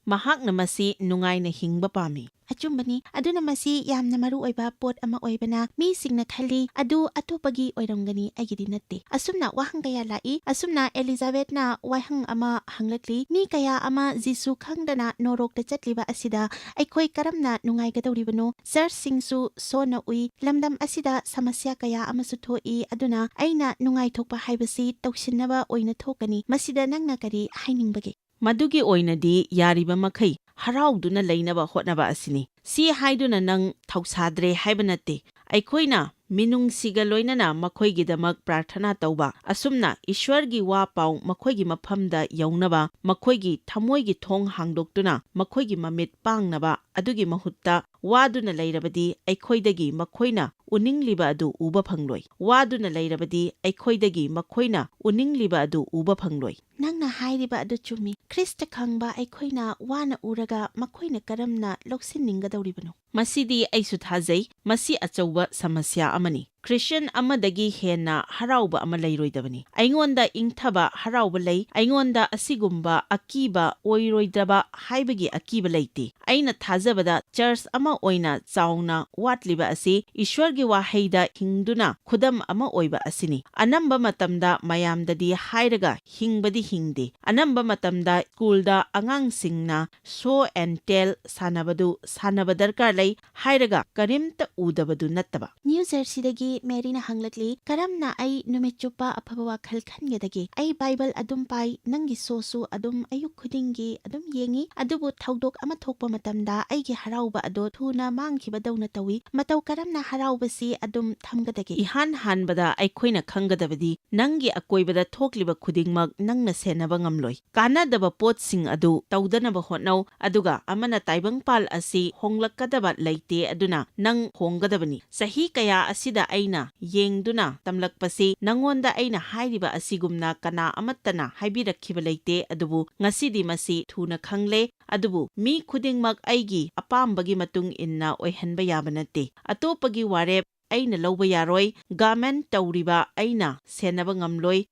ꯃꯍꯥꯛꯅ ꯃꯁꯤ ꯅꯨꯡꯉꯥꯏꯅ ꯍꯤꯡꯕ ꯄꯥꯝꯃꯤ꯫ ꯑꯆꯨꯝꯕꯅꯤ꯫ ꯑꯗꯨꯅ ꯃꯁꯤ ꯌꯥꯝꯅ ꯃꯔꯨꯑꯣꯏꯕ ꯄꯣꯠ ꯑꯃ ꯑꯣꯏꯕꯅ ꯃꯤꯁꯤꯡꯅ ꯈꯜꯂꯤ ꯑꯗꯨ ꯑꯇꯣꯞꯄꯒꯤ ꯑꯣꯏꯔꯝꯒꯅꯤ, ꯑꯩꯒꯤꯗꯤ ꯅꯠꯇꯦ꯫ ꯑꯁꯨꯝꯅ ꯋꯥꯍꯪ ꯀꯌꯥ ꯂꯥꯛꯏ꯫ ꯑꯁꯨꯝꯅ ꯑꯦꯂꯤꯖꯥꯕꯦꯊꯅ ꯋꯥꯍꯪ ꯑꯃ ꯍꯪꯂꯛꯂꯤ, ꯃꯤ ꯀꯌꯥ ꯑꯃ ꯖꯤꯁꯨ ꯈꯪꯗꯅ ꯅꯣꯔꯣꯛꯇ ꯆꯠꯂꯤꯕ ꯑꯁꯤꯗ ꯑꯩꯈꯣꯏ ꯀꯔꯝꯅ ꯅꯨꯡꯉꯥꯏꯒꯗꯧꯔꯤꯕꯅꯣ? ꯆꯔꯆꯁꯤꯡꯁꯨ ꯁꯣꯟꯅ ꯎꯏ꯫ ꯂꯝꯗꯝ ꯑꯁꯤꯗ ꯁꯃꯁ꯭ꯌꯥ ꯀꯌꯥ ꯑꯃꯁꯨ ꯊꯣꯛꯏ꯫ ꯑꯗꯨꯅ ꯑꯩꯅ ꯅꯨꯡꯉꯥꯏꯊꯣꯛꯄ ꯍꯥꯏꯕꯁꯤ ꯇꯧꯁꯤꯟꯅꯕ ꯑꯣꯏꯅ ꯊꯣꯛꯀꯅꯤ꯫ ꯃꯁꯤꯗ ꯅꯪꯅ ꯀꯔꯤ ꯍꯥꯏꯅꯤꯡꯕꯒꯦ? ꯃꯗꯨꯒꯤ ꯑꯣꯏꯅꯗꯤ ꯌꯥꯔꯤꯕ ꯃꯈꯩ ꯍꯔꯥꯎꯗꯨꯅ ꯂꯩꯅꯕ ꯍꯣꯠꯅꯕ ꯑꯁꯤꯅꯤ꯫ ꯁꯤ ꯍꯥꯏꯗꯨꯅ ꯅꯪ ꯊꯧꯁꯥꯗ꯭ꯔꯦ ꯍꯥꯏꯕ ꯅꯠꯇꯦ꯫ ꯑꯩꯈꯣꯏꯅ ꯃꯤꯅꯨꯡꯁꯤꯒ ꯂꯣꯏꯅꯅ ꯃꯈꯣꯏꯒꯤꯗꯃꯛ ꯄ꯭ꯔꯥꯔꯊꯅꯥ ꯇꯧꯕ, ꯑꯁꯨꯝꯅ ꯏꯁ꯭ꯋꯔꯒꯤ ꯋꯥ ꯄꯥꯎ ꯃꯈꯣꯏꯒꯤ ꯃꯐꯝꯗ ꯌꯧꯅꯕ ꯃꯈꯣꯏꯒꯤ ꯊꯃꯣꯏꯒꯤ ꯊꯣꯡ ꯍꯥꯡꯗꯣꯛꯇꯨꯅ ꯃꯈꯣꯏꯒꯤ ꯃꯃꯤꯠ ꯄꯥꯡꯅꯕ, ꯑꯗꯨꯒꯤ ꯃꯍꯨꯠꯇ ꯋꯥꯗꯨꯅ ꯂꯩꯔꯕꯗꯤ ꯑꯩꯈꯣꯏꯗꯒꯤ ꯃꯈꯣꯏꯅ ꯎꯅꯤꯡꯂꯤꯕ ꯑꯗꯨ ꯎꯕ ꯐꯪꯂꯣꯏ꯫ ꯋꯥꯗꯨꯅ ꯂꯩꯔꯕꯗꯤ ꯑꯩꯈꯣꯏꯗꯒꯤ ꯃꯈꯣꯏꯅ ꯎꯅꯤꯡꯂꯤꯕ ꯑꯗꯨ ꯎꯕ ꯐꯪꯂꯣꯏ꯫ ꯅꯪꯅ ꯍꯥꯏꯔꯤꯕ ꯑꯗꯨ ꯆꯨꯝꯃꯤ꯫ ꯈ꯭ꯔꯤꯁꯇ ꯈꯪꯕ ꯑꯩꯈꯣꯏꯅ ꯋꯥꯅ ꯎꯔꯒ ꯃꯈꯣꯏꯅ ꯀꯔꯝꯅ ꯂꯧꯁꯤꯟꯅꯤꯡꯒꯗꯧꯔꯤꯕꯅꯣ? ꯃꯁꯤꯗꯤ ꯑꯩꯁꯨ ꯊꯥꯖꯩ ꯃꯁꯤ ꯑꯆꯧꯕ ꯁꯃꯁ꯭ꯌꯥ ꯑꯃꯅꯤ꯫ ꯈ꯭ꯔꯤꯁꯇ꯭ꯌꯟ ꯑꯃꯗꯒꯤ ꯍꯦꯟꯅ ꯍꯔꯥꯎꯕ ꯑꯃ ꯂꯩꯔꯣꯏꯗꯕꯅꯤ꯫ ꯑꯩꯉꯣꯟꯗ ꯏꯪꯊꯕ ꯍꯔꯥꯎꯕ ꯂꯩ, ꯑꯩꯉꯣꯟꯗ ꯑꯁꯤꯒꯨꯝꯕ ꯑꯀꯤꯕ ꯑꯣꯏꯔꯣꯏꯗꯕ ꯍꯥꯏꯕꯒꯤ ꯑꯀꯤꯕ ꯂꯩꯇꯦ꯫ ꯑꯩꯅ ꯊꯥꯖꯕꯗ ꯆꯔꯆ ꯑꯃ ꯑꯣꯏꯅ ꯆꯥꯎꯅ ꯋꯥꯠꯂꯤꯕ ꯑꯁꯤ ꯏꯁ꯭ꯋꯔꯒꯤ ꯋꯥꯍꯩꯗ ꯍꯤꯡꯗꯨꯅ ꯈꯨꯗꯝ ꯑꯃ ꯑꯣꯏꯕ ꯑꯁꯤꯅꯤ꯫ ꯑꯅꯝꯕ ꯃꯇꯝꯗ ꯃꯌꯥꯝꯗꯗꯤ ꯍꯥꯏꯔꯒ ꯍꯤꯡꯕꯗꯤ ꯍꯤꯡꯗꯦ꯫ ꯑꯅꯝꯕ ꯃꯇꯝꯗ ꯁ꯭ꯀꯨꯜꯗ ꯑꯉꯥꯡꯁꯤꯡꯅ ꯁꯣ ꯑꯦꯟ ꯇꯦꯜ ꯁꯥꯟꯅꯕꯗꯨ ꯁꯥꯟꯅꯕ ꯗꯔꯀꯥꯔ ꯂꯩ ꯍꯥꯏꯔꯒ ꯀꯔꯤꯝꯇ ꯎꯗꯕꯗꯨ ꯅꯠꯇꯕ꯫ ꯅ꯭ꯌꯨ ꯖꯔꯁꯤꯗꯒꯤ ꯃꯦꯔꯤꯅ ꯍꯪꯂꯛꯂꯤ, ꯀꯔꯝꯅ ꯑꯩ ꯅꯨꯃꯤꯠ ꯆꯨꯞꯄ ꯑꯐꯕ ꯋꯥꯈꯜ ꯈꯟꯒꯗꯒꯦ? ꯑꯩ ꯕꯥꯏꯕꯜ ꯑꯗꯨꯝ ꯄꯥꯏ, ꯅꯪꯒꯤ ꯁꯣꯁꯨ ꯑꯗꯨꯝ ꯑꯌꯨꯛ ꯈꯨꯗꯤꯡꯒꯤ ꯑꯗꯨꯝ ꯌꯦꯡꯉꯤ, ꯑꯗꯨꯕꯨ ꯊꯧꯗꯣꯛ ꯑꯃ ꯊꯣꯛꯄ ꯃꯇꯝꯗ ꯑꯩꯒꯤ ꯍꯔꯥꯎꯕ ꯑꯗꯣ ꯊꯨꯅ ꯃꯥꯡꯈꯤꯕꯗꯧꯅ ꯇꯧꯏ꯫ ꯃꯇꯧ ꯀꯔꯝꯅ ꯍꯔꯥꯎꯕꯁꯤ ꯑꯗꯨꯝ ꯊꯝꯒꯗꯒꯦ? ꯏꯍꯥꯟ ꯍꯥꯟꯕꯗ ꯑꯩꯈꯣꯏꯅ ꯈꯪꯒꯗꯕꯗꯤ ꯅꯪꯒꯤ ꯑꯀꯣꯏꯕꯗ ꯊꯣꯛꯂꯤꯕ ꯈꯨꯗꯤꯡꯃꯛ ꯅꯪꯅ ꯁꯦꯟꯅꯕ ꯉꯝꯂꯣꯏ꯫ ꯀꯥꯟꯅꯗꯕ ꯄꯣꯠꯁꯤꯡ ꯑꯗꯨ ꯇꯧꯗꯅꯕ ꯍꯣꯠꯅꯧ, ꯑꯗꯨꯒ ꯑꯃꯅ ꯇꯥꯏꯕꯪꯄꯥꯜ ꯑꯁꯤ ꯍꯣꯡꯂꯛꯀꯗꯕ ꯂꯩꯇꯦ, ꯑꯗꯨꯅ ꯅꯪ ꯍꯣꯡꯒꯗꯕꯅꯤ꯫ ꯆꯍꯤ ꯀꯌꯥ ꯑꯁꯤꯗ ꯑꯩꯅ ꯌꯦꯡꯗꯨꯅ ꯇꯝꯂꯛꯄꯁꯤ ꯅꯪꯉꯣꯟꯗ ꯑꯩꯅ ꯍꯥꯏꯔꯤꯕ ꯑꯁꯤꯒꯨꯝꯅ ꯀꯅꯥ ꯑꯃꯠꯇꯅ ꯍꯥꯏꯕꯤꯔꯛꯈꯤꯕ ꯂꯩꯇꯦ, ꯑꯗꯨꯕꯨ ꯉꯁꯤꯗꯤ ꯃꯁꯤ ꯊꯨꯅ ꯈꯪꯂꯦ꯫ ꯑꯗꯨꯕꯨ ꯃꯤ ꯈꯨꯗꯤꯡꯃꯛ ꯑꯩꯒꯤ ꯑꯄꯥꯝꯕꯒꯤ ꯃꯇꯨꯡ ꯏꯟꯅ ꯑꯣꯏꯍꯟꯕ ꯌꯥꯕ ꯅꯠꯇꯦ꯫ ꯑꯇꯣꯞꯄꯒꯤ ꯋꯥꯔꯦꯞ ꯑꯩꯅ ꯂꯧꯕ ꯌꯥꯔꯣꯏ, ꯒꯃꯦꯟ ꯇꯧꯔꯤꯕ ꯑꯩꯅ ꯁꯦꯟꯅꯕ ꯉꯝꯂꯣꯏ,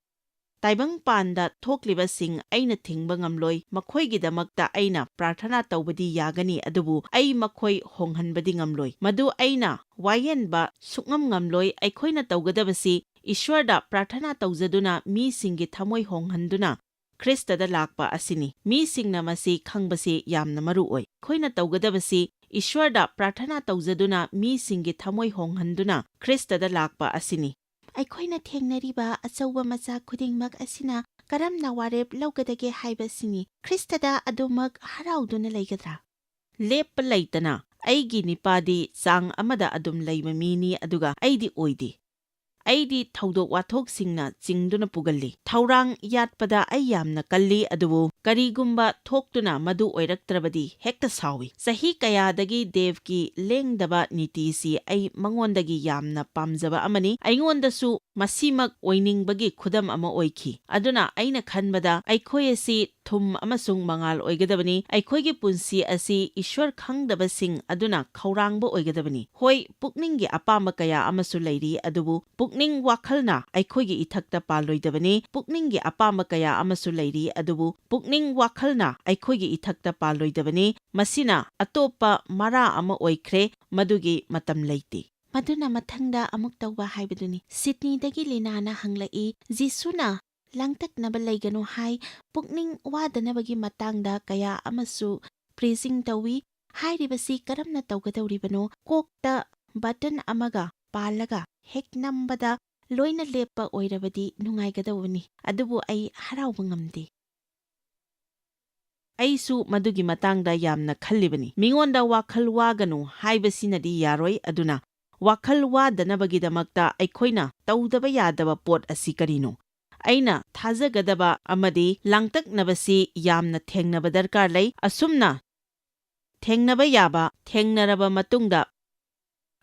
ꯇꯥꯏꯕꯪꯄꯥꯟꯗ ꯊꯣꯛꯂꯤꯕꯁꯤꯡ ꯑꯩꯅ ꯊꯤꯡꯕ ꯉꯝꯂꯣꯏ꯫ ꯃꯈꯣꯏꯒꯤꯗꯃꯛꯇ ꯑꯩꯅ ꯄ꯭ꯔꯥꯔꯊꯅꯥ ꯇꯧꯕꯗꯤ ꯌꯥꯒꯅꯤ, ꯑꯗꯨꯕꯨ ꯑꯩ ꯃꯈꯣꯏ ꯍꯣꯡꯍꯟꯕꯗꯤ ꯉꯝꯂꯣꯏ, ꯃꯗꯨ ꯑꯩꯅ ꯋꯥꯌꯦꯟꯕ ꯁꯨꯛꯉꯝ ꯉꯝꯂꯣꯏ꯫ ꯑꯩꯈꯣꯏꯅ ꯇꯧꯒꯗꯕꯁꯤ ꯏꯁ꯭ꯋꯔꯗ ꯄ꯭ꯔꯥꯔꯊꯅꯥ ꯇꯧꯖꯗꯨꯅ ꯃꯤꯁꯤꯡꯒꯤ ꯊꯃꯣꯏ ꯍꯣꯡꯍꯟꯗꯨꯅ ꯈ꯭ꯔꯤꯁꯇꯗ ꯂꯥꯛꯄ ꯑꯁꯤꯅꯤ꯫ ꯃꯤꯁꯤꯡꯅ ꯃꯁꯤ ꯈꯪꯕꯁꯤ ꯌꯥꯝꯅ ꯃꯔꯨ ꯑꯣꯏ꯫ ꯑꯩꯈꯣꯏꯅ ꯇꯧꯒꯗꯕꯁꯤ ꯏꯁ꯭ꯋꯔꯗ ꯄ꯭ꯔꯥꯔꯊꯅꯥ ꯇꯧꯖꯗꯨꯅ ꯃꯤꯁꯤꯡꯒꯤ ꯊꯃꯣꯏ ꯍꯣꯡꯍꯟꯗꯨꯅ ꯈ꯭ꯔꯤꯁꯇꯗ ꯂꯥꯛꯄ ꯑꯁꯤꯅꯤ꯫ ꯑꯩꯈꯣꯏꯅ ꯊꯦꯡꯅꯔꯤꯕ ꯑꯆꯧꯕ ꯃꯆꯥ ꯈꯨꯗꯤꯡꯃꯛ ꯑꯁꯤꯅ ꯀꯔꯝꯅ ꯋꯥꯔꯦꯞ ꯂꯧꯒꯗꯒꯦ ꯍꯥꯏꯕꯁꯤꯅꯤ꯫ ꯈ꯭ꯔꯤꯁꯇꯗ ꯑꯗꯨꯃꯛ ꯍꯔꯥꯎꯗꯨꯅ ꯂꯩꯒꯗ꯭ꯔꯥ? ꯂꯦꯞꯄ ꯂꯩꯇꯅ ꯑꯩꯒꯤ ꯅꯤꯄꯥꯗꯤ ꯆꯥꯡ ꯑꯃꯗ ꯑꯗꯨꯝ ꯂꯩꯕ ꯃꯤꯅꯤ, ꯑꯗꯨꯒ ꯑꯩꯗꯤ ꯑꯣꯏꯗꯦ꯫ ꯑꯩꯗꯤ ꯊꯧꯗꯣꯛ ꯋꯥꯊꯣꯛꯁꯤꯡꯅ ꯆꯤꯡꯗꯨꯅ ꯄꯨꯒꯜꯂꯤ꯫ ꯊꯧꯔꯥꯡ ꯌꯥꯠꯄꯗ ꯑꯩ ꯌꯥꯝꯅ ꯀꯜꯂꯤ, ꯑꯗꯨꯕꯨ ꯀꯔꯤꯒꯨꯝꯕ ꯊꯣꯛꯇꯨꯅ ꯃꯗꯨ ꯑꯣꯏꯔꯛꯇ꯭ꯔꯕꯗꯤ ꯍꯦꯛꯇ ꯁꯥꯎꯏ꯫ ꯆꯍꯤ ꯀꯌꯥꯗꯒꯤ ꯗꯦꯕꯀꯤ ꯂꯦꯡꯗꯕ ꯅꯤꯇꯤꯁꯤ ꯑꯩ ꯃꯉꯣꯟꯗꯒꯤ ꯌꯥꯝꯅ ꯄꯥꯝꯖꯕ ꯑꯃꯅꯤ꯫ ꯑꯩꯉꯣꯟꯗꯁꯨ ꯃꯁꯤꯃꯛ ꯑꯣꯏꯅꯤꯡꯕꯒꯤ ꯈꯨꯗꯝ ꯑꯃ ꯑꯣꯏꯈꯤ꯫ ꯑꯗꯨꯅ ꯑꯩꯅ ꯈꯟꯕꯗ ꯑꯩꯈꯣꯏ ꯑꯁꯤ ꯊꯨꯝ ꯑꯃꯁꯨꯡ ꯃꯉꯥꯜ ꯑꯣꯏꯒꯗꯕꯅꯤ꯫ ꯑꯩꯈꯣꯏꯒꯤ ꯄꯨꯟꯁꯤ ꯑꯁꯤ ꯏꯁ꯭ꯋꯔ ꯈꯪꯗꯕꯁꯤꯡ ꯑꯗꯨꯅ ꯈꯧꯔꯥꯡꯕ ꯑꯣꯏꯒꯗꯕꯅꯤ꯫ ꯍꯣꯏ, ꯄꯨꯛꯅꯤꯡꯒꯤ ꯑꯄꯥꯝꯕ ꯀꯌꯥ ꯑꯃꯁꯨ ꯂꯩꯔꯤ, ꯑꯗꯨꯕꯨ ꯄꯨꯛꯅꯤꯡ ꯋꯥꯈꯜꯅ ꯑꯩꯈꯣꯏꯒꯤ ꯏꯊꯛꯇ ꯄꯥꯜꯂꯣꯏꯗꯕꯅꯤ꯫ ꯄꯨꯛꯅꯤꯡꯒꯤ ꯑꯄꯥꯝꯕ ꯀꯌꯥ ꯑꯃꯁꯨ ꯂꯩꯔꯤ, ꯑꯗꯨꯕꯨ ꯄꯨꯛꯅꯤꯡ ꯋꯥꯈꯜꯅ ꯑꯩꯈꯣꯏꯒꯤ ꯏꯊꯛꯇ ꯄꯥꯜꯂꯣꯏꯗꯕꯅꯤ꯫ ꯃꯁꯤꯅ ꯑꯇꯣꯞꯄ ꯃꯔꯥ ꯑꯃ ꯑꯣꯏꯈ꯭ꯔꯦ, ꯃꯗꯨꯒꯤ ꯃꯇꯝ ꯂꯩꯇꯦ꯫ ꯃꯗꯨꯅ ꯃꯊꯪꯗ ꯑꯃꯨꯛ ꯇꯧꯕ ꯍꯥꯏꯕꯗꯨꯅꯤ꯫ ꯁꯤꯗꯅꯤꯗꯒꯤ ꯂꯤꯅꯥꯅ ꯍꯪꯂꯛꯏ, ꯖꯤꯁꯨꯅ ꯂꯥꯡꯇꯛꯅꯕ ꯂꯩꯒꯅꯨ ꯍꯥꯏ, ꯄꯨꯛꯅꯤꯡ ꯋꯥꯗꯅꯕꯒꯤ ꯃꯇꯥꯡꯗ ꯀꯌా ꯑꯃꯁꯨ ꯄ꯭ꯔꯤꯖꯤꯡ ꯇꯧꯏ꯫ ꯍꯥꯏꯔꯤꯕꯁꯤ ꯀꯔꯝꯅ ꯇꯧꯒꯗꯧꯔꯤꯕꯅꯣ? ꯀꯣꯛꯇ ꯕꯇꯟ ꯑꯃꯒ ꯄꯥꯜꯂꯒ ꯍꯦꯛ ꯅꯝꯕꯗ ꯂꯣꯏꯅ ꯂꯦꯞꯄ ꯑꯣꯏꯔꯕꯗꯤ ꯅꯨꯡꯉꯥꯏꯒꯗꯧꯕꯅꯤ, ꯑꯗꯨꯕꯨ ꯑꯩ ꯍꯔꯥꯎꯕ ꯉꯝꯗꯦ꯫ ꯑꯩꯁꯨ ꯃꯗꯨꯒꯤ ꯃꯇꯥꯡꯗ ꯌꯥꯝꯅ ꯈꯜꯂꯤꯕꯅꯤ꯫ ꯃꯤꯉꯣꯟꯗ ꯋꯥꯈꯜ ꯋꯥꯒꯅꯨ ꯍꯥꯏꯕꯁꯤꯅꯗꯤ ꯌꯥꯔꯣꯏ, ꯑꯗꯨꯅ ꯋꯥꯈꯜ ꯋꯥꯗꯅꯕꯒꯤꯗꯃꯛꯇ ꯑꯩꯈꯣꯏꯅ ꯇꯧꯗꯕ ꯌꯥꯗꯕ ꯄꯣꯠ ꯑꯁꯤ ꯀꯔꯤꯅꯣ? ꯑꯩꯅ ꯊꯥꯖꯒꯗꯕ ꯑꯃꯗꯤ ꯂꯥꯡꯇꯛꯅꯕꯁꯤ ꯌꯥꯝꯅ ꯊꯦꯡꯅꯕ ꯗꯔꯀꯥꯔ ꯂꯩ꯫ ꯑꯁꯨꯝꯅ ꯊꯦꯡꯅꯕ ꯌꯥꯕ ꯊꯦꯡꯅꯔꯕ ꯃꯇꯨꯡꯗ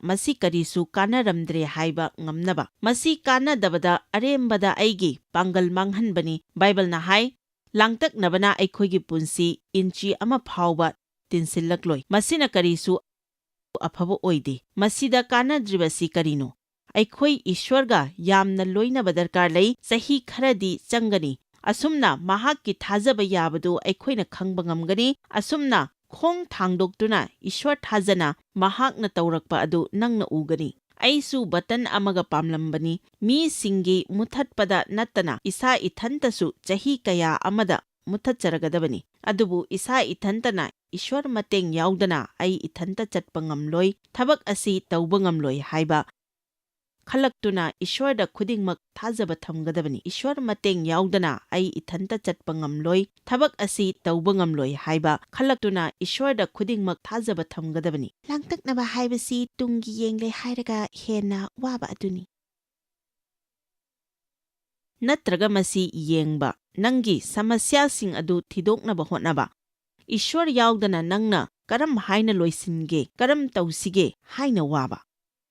ꯃꯁꯤ ꯀꯔꯤꯁꯨ ꯀꯥꯟꯅꯔꯝꯗ꯭ꯔꯦ ꯍꯥꯏꯕ ꯉꯝꯅꯕ, ꯃꯁꯤ ꯀꯥꯟꯅꯗꯕꯗ ꯑꯔꯦꯝꯕꯗ ꯑꯩꯒꯤ ꯄꯥꯡꯒꯜ ꯃꯥꯡꯍꯟꯕꯅꯤ꯫ ꯕꯥꯏꯕꯜꯅ ꯍꯥꯏ, ꯂꯥꯡꯇꯛꯅꯕꯅ ꯑꯩꯈꯣꯏꯒꯤ ꯄꯨꯟꯁꯤ ꯏꯟꯆꯤ ꯑꯃ ꯐꯥꯎꯕ ꯇꯤꯟꯁꯤꯜꯂꯛꯂꯣꯏ꯫ ꯃꯁꯤꯅ ꯀꯔꯤꯁꯨ ꯑꯐꯕ ꯑꯣꯏꯗꯦ꯫ ꯃꯁꯤꯗ ꯀꯥꯟꯅꯗ꯭ꯔꯤꯕꯁꯤ ꯀꯔꯤꯅꯣ? ꯑꯩꯈꯣꯏ ꯏꯁ꯭ꯋꯔꯒ ꯌꯥꯝꯅ ꯂꯣꯏꯅꯕ ꯗꯔꯀꯥꯔ ꯂꯩ꯫ ꯆꯍꯤ ꯈꯔꯗꯤ ꯆꯪꯒꯅꯤ꯫ ꯑꯁꯨꯝꯅ ꯃꯍꯥꯛꯀꯤ ꯊꯥꯖꯕ ꯌꯥꯕꯗꯨ ꯑꯩꯈꯣꯏꯅ ꯈꯪꯕ ꯉꯝꯒꯅꯤ꯫ ꯑꯁꯨꯝꯅ ꯈꯣꯡ ꯊꯥꯡꯗꯣꯛꯇꯨꯅ ꯏꯁ꯭ꯋꯔ ꯊꯥꯖꯅ ꯃꯍꯥꯛꯅ ꯇꯧꯔꯛꯄ ꯑꯗꯨ ꯅꯪꯅ ꯎꯒꯅꯤ꯫ ꯑꯩꯁꯨ ꯕꯇꯟ ꯑꯃꯒ ꯄꯥꯝꯂꯝꯕꯅꯤ, ꯃꯤꯁꯤꯡꯒꯤ ꯃꯨꯠꯊꯠꯄꯗ ꯅꯠꯇꯅ ꯏꯁꯥ ꯏꯊꯟꯇꯁꯨ ꯆꯍꯤ ꯀꯌꯥ ꯑꯃꯗ ꯃꯨꯠꯊꯠꯆꯔꯒꯗꯕꯅꯤ꯫ ꯑꯗꯨꯕꯨ ꯏꯁꯥ ꯏꯊꯟꯇꯅ ꯏꯁ꯭ꯋꯔ ꯃꯇꯦꯡ ꯌꯥꯎꯗꯅ ꯑꯩ ꯏꯊꯟꯇ ꯆꯠꯄ ꯉꯝꯂꯣꯏ, ꯊꯕꯛ ꯑꯁꯤ ꯇꯧꯕ ꯉꯝꯂꯣꯏ ꯍꯥꯏꯕ ꯈꯜꯂꯛꯇꯨꯅ ꯏꯁ꯭ꯋꯔꯗ ꯈꯨꯗꯤꯡꯃꯛ ꯊꯥꯖꯕ ꯊꯝꯒꯗꯕꯅꯤ꯫ ꯏꯁ꯭ꯋꯔ ꯃꯇꯦꯡ ꯌꯥꯎꯗꯅ ꯑꯩ ꯏꯊꯟꯇ ꯆꯠꯄ ꯉꯝꯂꯣꯏ, ꯊꯕꯛ ꯑꯁꯤ ꯇꯧꯕ ꯉꯝꯂꯣꯏ ꯍꯥꯏꯕ ꯈꯜꯂꯛꯇꯨꯅ ꯏꯁ꯭ꯋꯔꯗ ꯈꯨꯗꯤꯡꯃꯛ ꯊꯥꯖꯕ ꯊꯝꯒꯗꯕꯅꯤ꯫ ꯂꯥꯡꯇꯛꯅꯕ ꯍꯥꯏꯕꯁꯤ ꯇꯨꯡꯒꯤ ꯌꯦꯡꯂꯦ ꯍꯥꯏꯔꯒ ꯍꯦꯟꯅ ꯋꯥꯕ ꯑꯗꯨꯅꯤ꯫ ꯅꯠꯇ꯭ꯔꯒ ꯃꯁꯤ ꯌꯦꯡꯕ, ꯅꯪꯒꯤ ꯁꯃꯁ꯭ꯌꯥꯁꯤꯡ ꯑꯗꯨ ꯊꯤꯗꯣꯛꯅꯕ ꯍꯣꯠꯅꯕ꯫ ꯏꯁ꯭ꯋꯔ ꯌꯥꯎꯗꯅ ꯅꯪꯅ ꯀꯔꯝ ꯍꯥꯏꯅ ꯂꯣꯏꯁꯤꯟꯒꯦ, ꯀꯔꯝ ꯇꯧꯁꯤꯒꯦ ꯍꯥꯏꯅ ꯋꯥꯕ꯫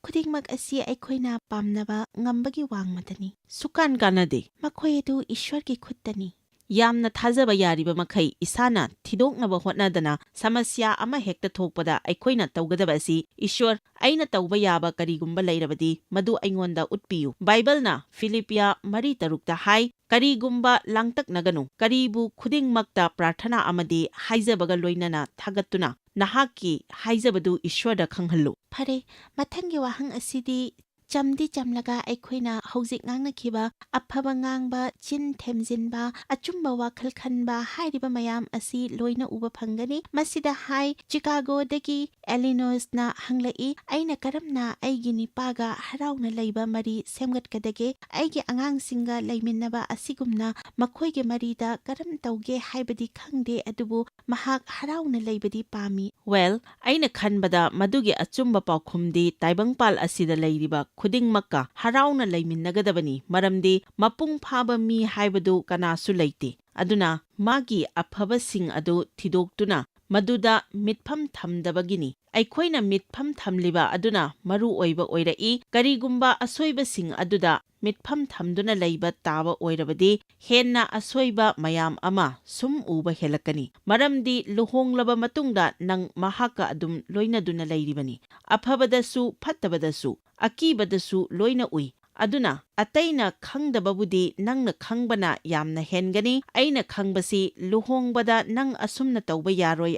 ꯈꯨꯗꯤꯡꯃꯛ ꯑꯁꯤ ꯑꯩꯈꯣꯏꯅ ꯄꯥꯝꯅꯕ ꯉꯝꯕꯒꯤ ꯋꯥꯡꯃꯗꯅꯤ꯫ ꯁꯨꯀꯥꯟ ꯀꯥꯟꯅꯗꯦ꯫ ꯃꯈꯣꯏ ꯑꯗꯨ ꯏꯁ꯭ꯋꯔꯒꯤ ꯈꯨꯠꯇꯅꯤ꯫ ꯌꯥꯝꯅ ꯊꯥꯖꯕ ꯌꯥꯔꯤꯕ ꯃꯈꯩ ꯏꯁꯥꯅ ꯊꯤꯗꯣꯛꯅꯕ ꯍꯣꯠꯅꯗꯅ ꯁꯃꯁ꯭ꯌꯥ ꯑꯃ ꯍꯦꯛꯇ ꯊꯣꯛꯄꯗ ꯑꯩꯈꯣꯏꯅ ꯇꯧꯒꯗꯕ ꯑꯁꯤ, ꯏꯁ꯭ꯋꯔ, ꯑꯩꯅ ꯇꯧꯕ ꯌꯥꯕ ꯀꯔꯤꯒꯨꯝꯕ ꯂꯩꯔꯕꯗꯤ ꯃꯗꯨ ꯑꯩꯉꯣꯟꯗ ꯎꯠꯄꯤꯌꯨ꯫ ꯕꯥꯏꯕꯜꯅ ꯐꯤꯂꯤꯞꯄꯤꯌꯥ 4:3 ꯍꯥꯏ, ꯀꯔꯤꯒꯨꯝꯕ ꯂꯥꯡꯇꯛꯅꯒꯅꯨ, ꯀꯔꯤꯕꯨ ꯈꯨꯗꯤꯡꯃꯛꯇ ꯄ꯭ꯔꯥꯔꯊꯅꯥ ꯑꯃꯗꯤ ꯍꯥꯏꯖꯕꯒ ꯂꯣꯏꯅꯅ ꯊꯥꯒꯠꯇꯨꯅ ꯅꯍꯥꯛꯀꯤ ꯍꯥꯏꯖꯕꯗꯨ ꯏꯁ꯭ꯋꯔꯗ ꯈꯪꯍꯜꯂꯨ꯫ ꯐꯔꯦ, ꯃꯊꯪꯒꯤ ꯋꯥꯍꯪ ꯑꯁꯤꯗꯤ ꯆꯝꯗꯤ ꯆꯝꯂꯒ ꯑꯩꯈꯣꯏꯅ ꯍꯧꯖꯤꯛ ꯉꯥꯡꯅꯈꯤꯕ ꯑꯐꯕ ꯉꯥꯡꯕ, ꯆꯤꯟ ꯊꯦꯝꯖꯤꯟꯕ, ꯑꯆꯨꯝꯕ ꯋꯥꯈꯜ ꯈꯟꯕ ꯍꯥꯏꯔꯤꯕ ꯃꯌꯥꯝ ꯑꯁꯤ ꯂꯣꯏꯅ ꯎꯕ ꯐꯪꯒꯅꯤ꯫ ꯃꯁꯤꯗ ꯍꯥꯏ, ꯆꯤꯀꯥꯒꯣꯗꯒꯤ ꯑꯦꯂꯤꯅꯣꯁꯅ ꯍꯪꯂꯛꯏ, ꯑꯩꯅ ꯀꯔꯝꯅ ꯑꯩꯒꯤ ꯅꯤꯄꯥꯒ ꯍꯔꯥꯎꯅ ꯂꯩꯕ ꯃꯔꯤ ꯁꯦꯝꯒꯠꯀꯗꯒꯦ? ꯑꯩꯒꯤ ꯑꯉꯥꯡꯁꯤꯡꯒ ꯂꯩꯃꯤꯟꯅꯕ ꯑꯁꯤꯒꯨꯝꯅ ꯃꯈꯣꯏꯒꯤ ꯃꯔꯤꯗ ꯀꯔꯝ ꯇꯧꯒꯦ ꯍꯥꯏꯕꯗꯤ ꯈꯪꯗꯦ, ꯑꯗꯨꯕꯨ ꯃꯍꯥꯛ ꯍꯔꯥꯎꯅ ꯂꯩꯕꯗꯤ ꯄꯥꯝꯃꯤ꯫ ꯋꯦꯜ, ꯑꯩꯅ ꯈꯟꯕꯗ ꯃꯗꯨꯒꯤ ꯑꯆꯨꯝꯕ ꯄꯥꯎꯈꯨꯝꯗꯤ ꯇꯥꯏꯕꯪꯄꯥꯜ ꯑꯁꯤꯗ ꯂꯩꯔꯤꯕ ꯈꯨꯗꯤꯡꯃꯛꯀ ꯍꯔꯥꯎꯅ ꯂꯩꯃꯤꯟꯅꯒꯗꯕꯅꯤ, ꯃꯔꯝꯗꯤ ꯃꯄꯨꯡ ꯐꯥꯕ ꯃꯤ ꯍꯥꯏꯕꯗꯨ ꯀꯅꯥꯁꯨ ꯂꯩꯇꯦ꯫ ꯑꯗꯨꯅ ꯃꯥꯒꯤ ꯑꯐꯕꯁꯤꯡ ꯑꯗꯨ ꯊꯤꯗꯣꯛꯇꯨꯅ ꯃꯗꯨꯗ ꯃꯤꯠꯐꯝ ꯊꯝꯗꯕꯒꯤꯅꯤ꯫ ꯑꯩꯈꯣꯏꯅ ꯃꯤꯠꯐꯝ ꯊꯝꯂꯤꯕ ꯑꯗꯨꯅ ꯃꯔꯨ ꯑꯣꯏꯕ ꯑꯣꯏꯔꯛꯏ꯫ ꯀꯔꯤꯒꯨꯝꯕ ꯑꯁꯣꯏꯕꯁꯤꯡ ꯑꯗꯨꯗ ꯃꯤꯠꯐꯝ ꯊꯝꯗꯨꯅ ꯂꯩꯕ ꯇꯥꯕ ꯑꯣꯏꯔꯕꯗꯤ ꯍꯦꯟꯅ ꯑꯁꯣꯏꯕ ꯃꯌꯥꯝ ꯑꯃ ꯁꯨꯝ ꯎꯕ ꯍꯦꯜꯂꯛꯀꯅꯤ, ꯃꯔꯝꯗꯤ ꯂꯨꯍꯣꯡꯂꯕ ꯃꯇꯨꯡꯗ ꯅꯪ ꯃꯍꯥꯛꯀ ꯑꯗꯨꯝ ꯂꯣꯏꯅꯗꯨꯅ ꯂꯩꯔꯤꯕꯅꯤ꯫ ꯑꯐꯕꯗꯁꯨ ꯐꯠꯇꯕꯗꯁꯨ, ꯑꯀꯤꯕꯗꯁꯨ ꯂꯣꯏꯅ ꯎꯏ꯫ ꯑꯗꯨꯅ ꯑꯇꯩꯅ ꯈꯪꯗꯕꯕꯨꯗꯤ ꯅꯪꯅ ꯈꯪꯕꯅ ꯌꯥꯝꯅ ꯍꯦꯟꯒꯅꯤ꯫ ꯑꯩꯅ ꯈꯪꯕꯁꯤ ꯂꯨꯍꯣꯡꯕꯗ ꯅꯪ ꯑꯁꯨꯝꯅ ꯇꯧꯕ ꯌꯥꯔꯣꯏ,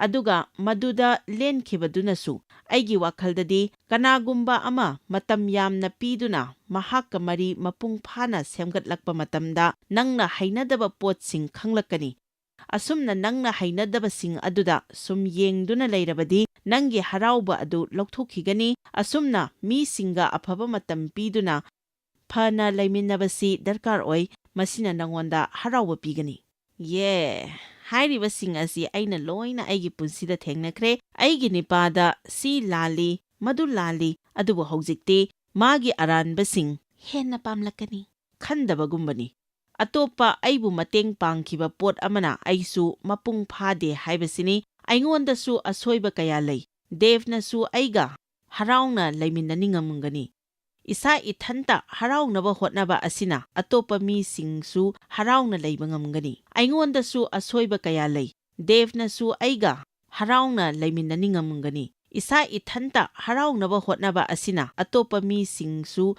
ꯑꯗꯨꯒ ꯃꯗꯨꯗ ꯂꯦꯟꯈꯤꯕꯗꯨꯅꯁꯨ ꯑꯩꯒꯤ ꯋꯥꯈꯜꯗꯗꯤ ꯀꯅꯥꯒꯨꯝꯕ ꯑꯃ ꯃꯇꯝ ꯌꯥꯝꯅ ꯄꯤꯗꯨꯅ ꯃꯍꯥꯛꯀ ꯃꯔꯤ ꯃꯄꯨꯡ ꯐꯥꯅ ꯁꯦꯝꯒꯠꯂꯛꯄ ꯃꯇꯝꯗ ꯅꯪꯅ ꯍꯩꯅꯗꯕ ꯄꯣꯠꯁꯤꯡ ꯈꯪꯂꯛꯀꯅꯤ꯫ ꯑꯁꯨꯝꯅ ꯅꯪꯅ ꯍꯩꯅꯗꯕꯁꯤꯡ ꯑꯗꯨꯗ ꯁꯨꯝ ꯌꯦꯡꯗꯨꯅ ꯂꯩꯔꯕꯗꯤ ꯅꯪꯒꯤ ꯍꯔꯥꯎꯕ ꯑꯗꯨ ꯂꯧꯊꯣꯛꯈꯤꯒꯅꯤ꯫ ꯑꯁꯨꯝꯅ ꯃꯤꯁꯤꯡꯒ ꯑꯐꯕ ꯃꯇꯝ ꯄꯤꯗꯨꯅ ꯐꯅ ꯂꯩꯃꯤꯟꯅꯕꯁꯤ ꯗꯔꯀꯥꯔ ꯑꯣꯏ꯫ ꯃꯁꯤꯅ ꯅꯪꯉꯣꯟꯗ ꯍꯔꯥꯎꯕ ꯄꯤꯒꯅꯤ꯫ ꯍꯥꯏꯔꯤꯕꯁꯤꯡ ꯑꯁꯤ ꯑꯩꯅ ꯂꯣꯏꯅ ꯑꯩꯒꯤ ꯄꯨꯟꯁꯤꯗ ꯊꯦꯡꯅꯈ꯭ꯔꯦ꯫ ꯑꯩꯒꯤ ꯅꯤꯄꯥꯗ ꯁꯤ ꯂꯥꯜꯂꯤ, ꯃꯗꯨ ꯂꯥꯜꯂꯤ, ꯑꯗꯨꯕꯨ ꯍꯧꯖꯤꯛꯇꯤ ꯃꯥꯒꯤ ꯑꯔꯥꯟꯕꯁꯤꯡ ꯍꯦꯟꯅ ꯄꯥꯝꯂꯛꯀꯅꯤ ꯈꯟꯗꯕꯒꯨꯝꯕꯅꯤ꯫ ꯑꯇꯣꯞꯄ ꯑꯩꯕꯨ ꯃꯇꯦꯡ ꯄꯥꯡꯈꯤꯕ ꯄꯣꯠ ꯑꯃꯅ ꯑꯩꯁꯨ ꯃꯄꯨꯡ ꯐꯥꯗꯦ ꯍꯥꯏꯕꯁꯤꯅꯤ꯫ ꯑꯩꯉꯣꯟꯗꯁꯨ ꯑꯁꯣꯏꯕ ꯀꯌꯥ ꯂꯩ꯫ ꯗꯦꯚꯅꯁꯨ ꯑꯩꯒ ꯍꯔꯥꯎꯅ ꯂꯩꯃꯤꯟꯅꯅꯤꯡꯉꯝꯒꯅꯤ꯫ ꯏꯁꯥ ꯏꯊꯟꯇ ꯍꯔꯥꯎꯅꯕ ꯍꯣꯠꯅꯕ ꯑꯁꯤꯅ ꯑꯇꯣꯞꯄ ꯃꯤꯁꯤꯡꯁꯨ ꯍꯔꯥꯎꯅ ꯂꯩꯕ ꯉꯝꯒꯅꯤ꯫ ꯑꯩꯉꯣꯟꯗꯁꯨ ꯑꯁꯣꯏꯕ ꯀꯌꯥ ꯂꯩ꯫ ꯗꯦꯚꯅꯁꯨ ꯑꯩꯒ ꯍꯔꯥꯎꯅ ꯂꯩꯃꯤꯟꯅꯅꯤꯡꯉꯝꯒꯅꯤ꯫ ꯏꯁꯥ ꯏꯊꯟꯇ ꯍꯔꯥꯎꯅꯕ ꯍꯣꯠꯅꯕ ꯑꯁꯤꯅ ꯑꯇꯣꯞꯄ ꯃꯤꯁꯤꯡꯁꯨ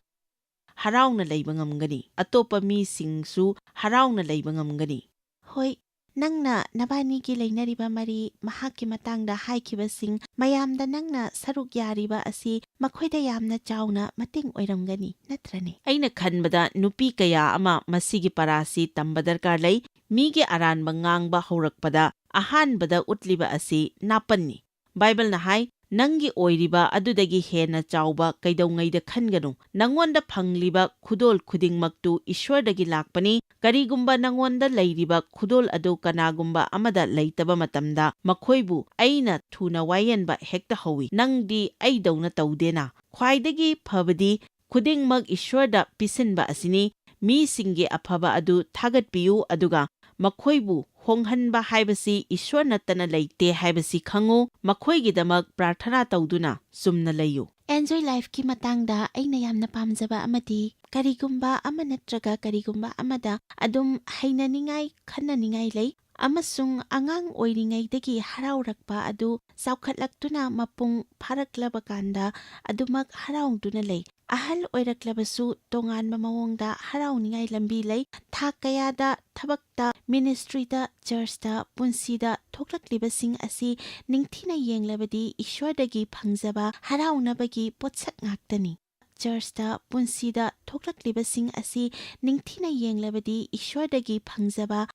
ꯍꯔꯥꯎꯅ ꯂꯩꯕ ꯉꯝꯒꯅꯤ꯫ ꯑꯇꯣꯞꯄ ꯃꯤꯁꯤꯡꯁꯨ ꯍꯔꯥꯎꯅ ꯂꯩꯕ ꯉꯝꯒꯅꯤ꯫ ꯍꯣꯏ, ꯅꯪꯅ ꯅꯕꯥꯅꯤꯒꯤ ꯂꯩꯅꯔꯤꯕ ꯃꯔꯤ, ꯃꯍꯥꯛꯀꯤ ꯃꯇꯥꯡꯗ ꯍꯥꯏꯈꯤꯕꯁꯤꯡ ꯃꯌꯥꯝꯗ ꯅꯪꯅ ꯁꯔꯨꯛ ꯌꯥꯔꯤꯕ ꯑꯁꯤ ꯃꯈꯣꯏꯗ ꯌꯥꯝꯅ ꯆꯥꯎꯅ ꯃꯇꯦꯡ ꯑꯣꯏꯔꯝꯒꯅꯤ, ꯅꯠꯇ꯭ꯔꯅꯦ? ꯑꯩꯅ ꯈꯟꯕꯗ ꯅꯨꯄꯤ ꯀꯌꯥ ꯑꯃ ꯃꯁꯤꯒꯤ ꯄꯔꯥꯁꯤ ꯇꯝꯕ ꯗꯔꯀꯥꯔ ꯂꯩ꯫ ꯃꯤꯒꯤ ꯑꯔꯥꯟꯕ ꯉꯥꯡꯕ ꯍꯧꯔꯛꯄꯗ ꯑꯍꯥꯟꯕꯗ ꯎꯠꯂꯤꯕ ꯑꯁꯤ ꯅꯥꯄꯟꯅꯤ꯫ ꯕꯥꯏꯕꯜꯅ ꯍꯥꯏ, ꯅꯪꯒꯤ ꯑꯣꯏꯔꯤꯕ ꯑꯗꯨꯗꯒꯤ ꯍꯦꯟꯅ ꯆꯥꯎꯕ ꯀꯩꯗꯧꯉꯩꯗ ꯈꯟꯒꯅꯨ꯫ ꯅꯪꯉꯣꯟꯗ ꯐꯪꯂꯤꯕ ꯈꯨꯗꯣꯜ ꯈꯨꯗꯤꯡꯃꯛꯇꯨ ꯏꯁ꯭ꯋꯔꯗꯒꯤ ꯂꯥꯛꯄꯅꯤ꯫ ꯀꯔꯤꯒꯨꯝꯕ ꯅꯪꯉꯣꯟꯗ ꯂꯩꯔꯤꯕ ꯈꯨꯗꯣꯜ ꯑꯗꯨ ꯀꯅꯥꯒꯨꯝꯕ ꯑꯃꯗ ꯂꯩꯇꯕ ꯃꯇꯝꯗ ꯃꯈꯣꯏꯕꯨ ꯑꯩꯅ ꯊꯨꯅ ꯋꯥꯌꯦꯟꯕ ꯍꯦꯛꯇ ꯍꯧꯏ꯫ ꯅꯪꯗꯤ ꯑꯩꯗꯧꯅ ꯇꯧꯗꯦꯅ꯫ ꯈ꯭ꯋꯥꯏꯗꯒꯤ ꯐꯕꯗꯤ ꯈꯨꯗꯤꯡꯃꯛ ꯏꯁ꯭ꯋꯔꯗ ꯄꯤꯁꯤꯟꯕ ꯑꯁꯤꯅꯤ꯫ ꯃꯤꯁꯤꯡꯒꯤ ꯑꯐꯕ ꯑꯗꯨ ꯊꯥꯒꯠꯄꯤꯌꯨ, ꯑꯗꯨꯒ ꯃꯈꯣꯏꯕꯨ ꯍꯣꯡꯍꯟꯕ ꯍꯥꯏꯕꯁꯤ ꯏꯁ꯭ꯋꯔ ꯅꯠꯇꯅ ꯂꯩꯇꯦ ꯍꯥꯏꯕꯁꯤ ꯈꯪꯉꯨ꯫ ꯃꯈꯣꯏꯒꯤꯗꯃꯛ ꯄ꯭ꯔꯥꯔꯊꯅꯥ ꯇꯧꯗꯨꯅ ꯆꯨꯝꯅ ꯂꯩꯌꯨ꯫ ꯑꯦꯟꯖꯣꯏ ꯂꯥꯏꯐꯀꯤ ꯃꯇꯥꯡꯗ ꯑꯩꯅ ꯌꯥꯝꯅ ꯄꯥꯝꯖꯕ ꯑꯃꯗꯤ ꯀꯔꯤꯒꯨꯝꯕ ꯑꯃ ꯅꯠꯇ꯭ꯔꯒ ꯀꯔꯤꯒꯨꯝꯕ ꯑꯃꯗ ꯑꯗꯨꯝ ꯍꯩꯅꯅꯤꯡꯉꯥꯏ, ꯈꯟꯅꯅꯤꯡꯉꯥꯏ ꯂꯩ, ꯑꯃꯁꯨꯡ ꯑꯉꯥꯡ ꯑꯣꯏꯔꯤꯉꯩꯗꯒꯤ ꯍꯔꯥꯎꯔꯛꯄ ꯑꯗꯨ ꯆꯥꯎꯈꯠꯂꯛꯇꯨꯅ ꯃꯄꯨꯡ ꯐꯥꯔꯛꯂꯕ ꯀꯥꯟꯗ ꯑꯗꯨꯃꯛ ꯍꯔꯥꯎꯗꯨꯅ ꯂꯩ꯫ ꯑꯍꯜ ꯑꯣꯏꯔꯛꯂꯕꯁꯨ ꯇꯣꯉꯥꯟꯕ ꯃꯑꯣꯡꯗ ꯍꯔꯥꯎꯅꯤꯡꯉꯥꯏ ꯂꯝꯕꯤ ꯂꯩ꯫ ꯊꯥꯛ ꯀꯌꯥꯗ, ꯊꯕꯛꯇ, ꯃꯤꯅꯤꯁꯇ꯭ꯔꯤꯗ, ꯆꯔꯆꯇ, ꯄꯨꯟꯁꯤꯗ ꯊꯣꯛꯂꯛꯂꯤꯕꯁꯤꯡ ꯑꯁꯤ ꯅꯤꯡꯊꯤꯅ ꯌꯦꯡꯂꯕꯗꯤ ꯏꯁ꯭ꯋꯔꯗꯒꯤ ꯐꯪꯖꯕ ꯍꯔꯥꯎꯅꯕꯒꯤ ꯄꯣꯠꯁꯛ ꯉꯥꯛꯇꯅꯤ꯫ ꯆꯔꯆꯇ, ꯄꯨꯟꯁꯤꯗ ꯊꯣꯛꯂꯛꯂꯤꯕꯁꯤꯡ ꯑꯁꯤ ꯅꯤꯡꯊꯤꯅ ꯌꯦꯡꯂꯕꯗꯤ ꯏꯁ꯭ꯋꯔꯗꯒꯤ ꯐꯪꯖꯕ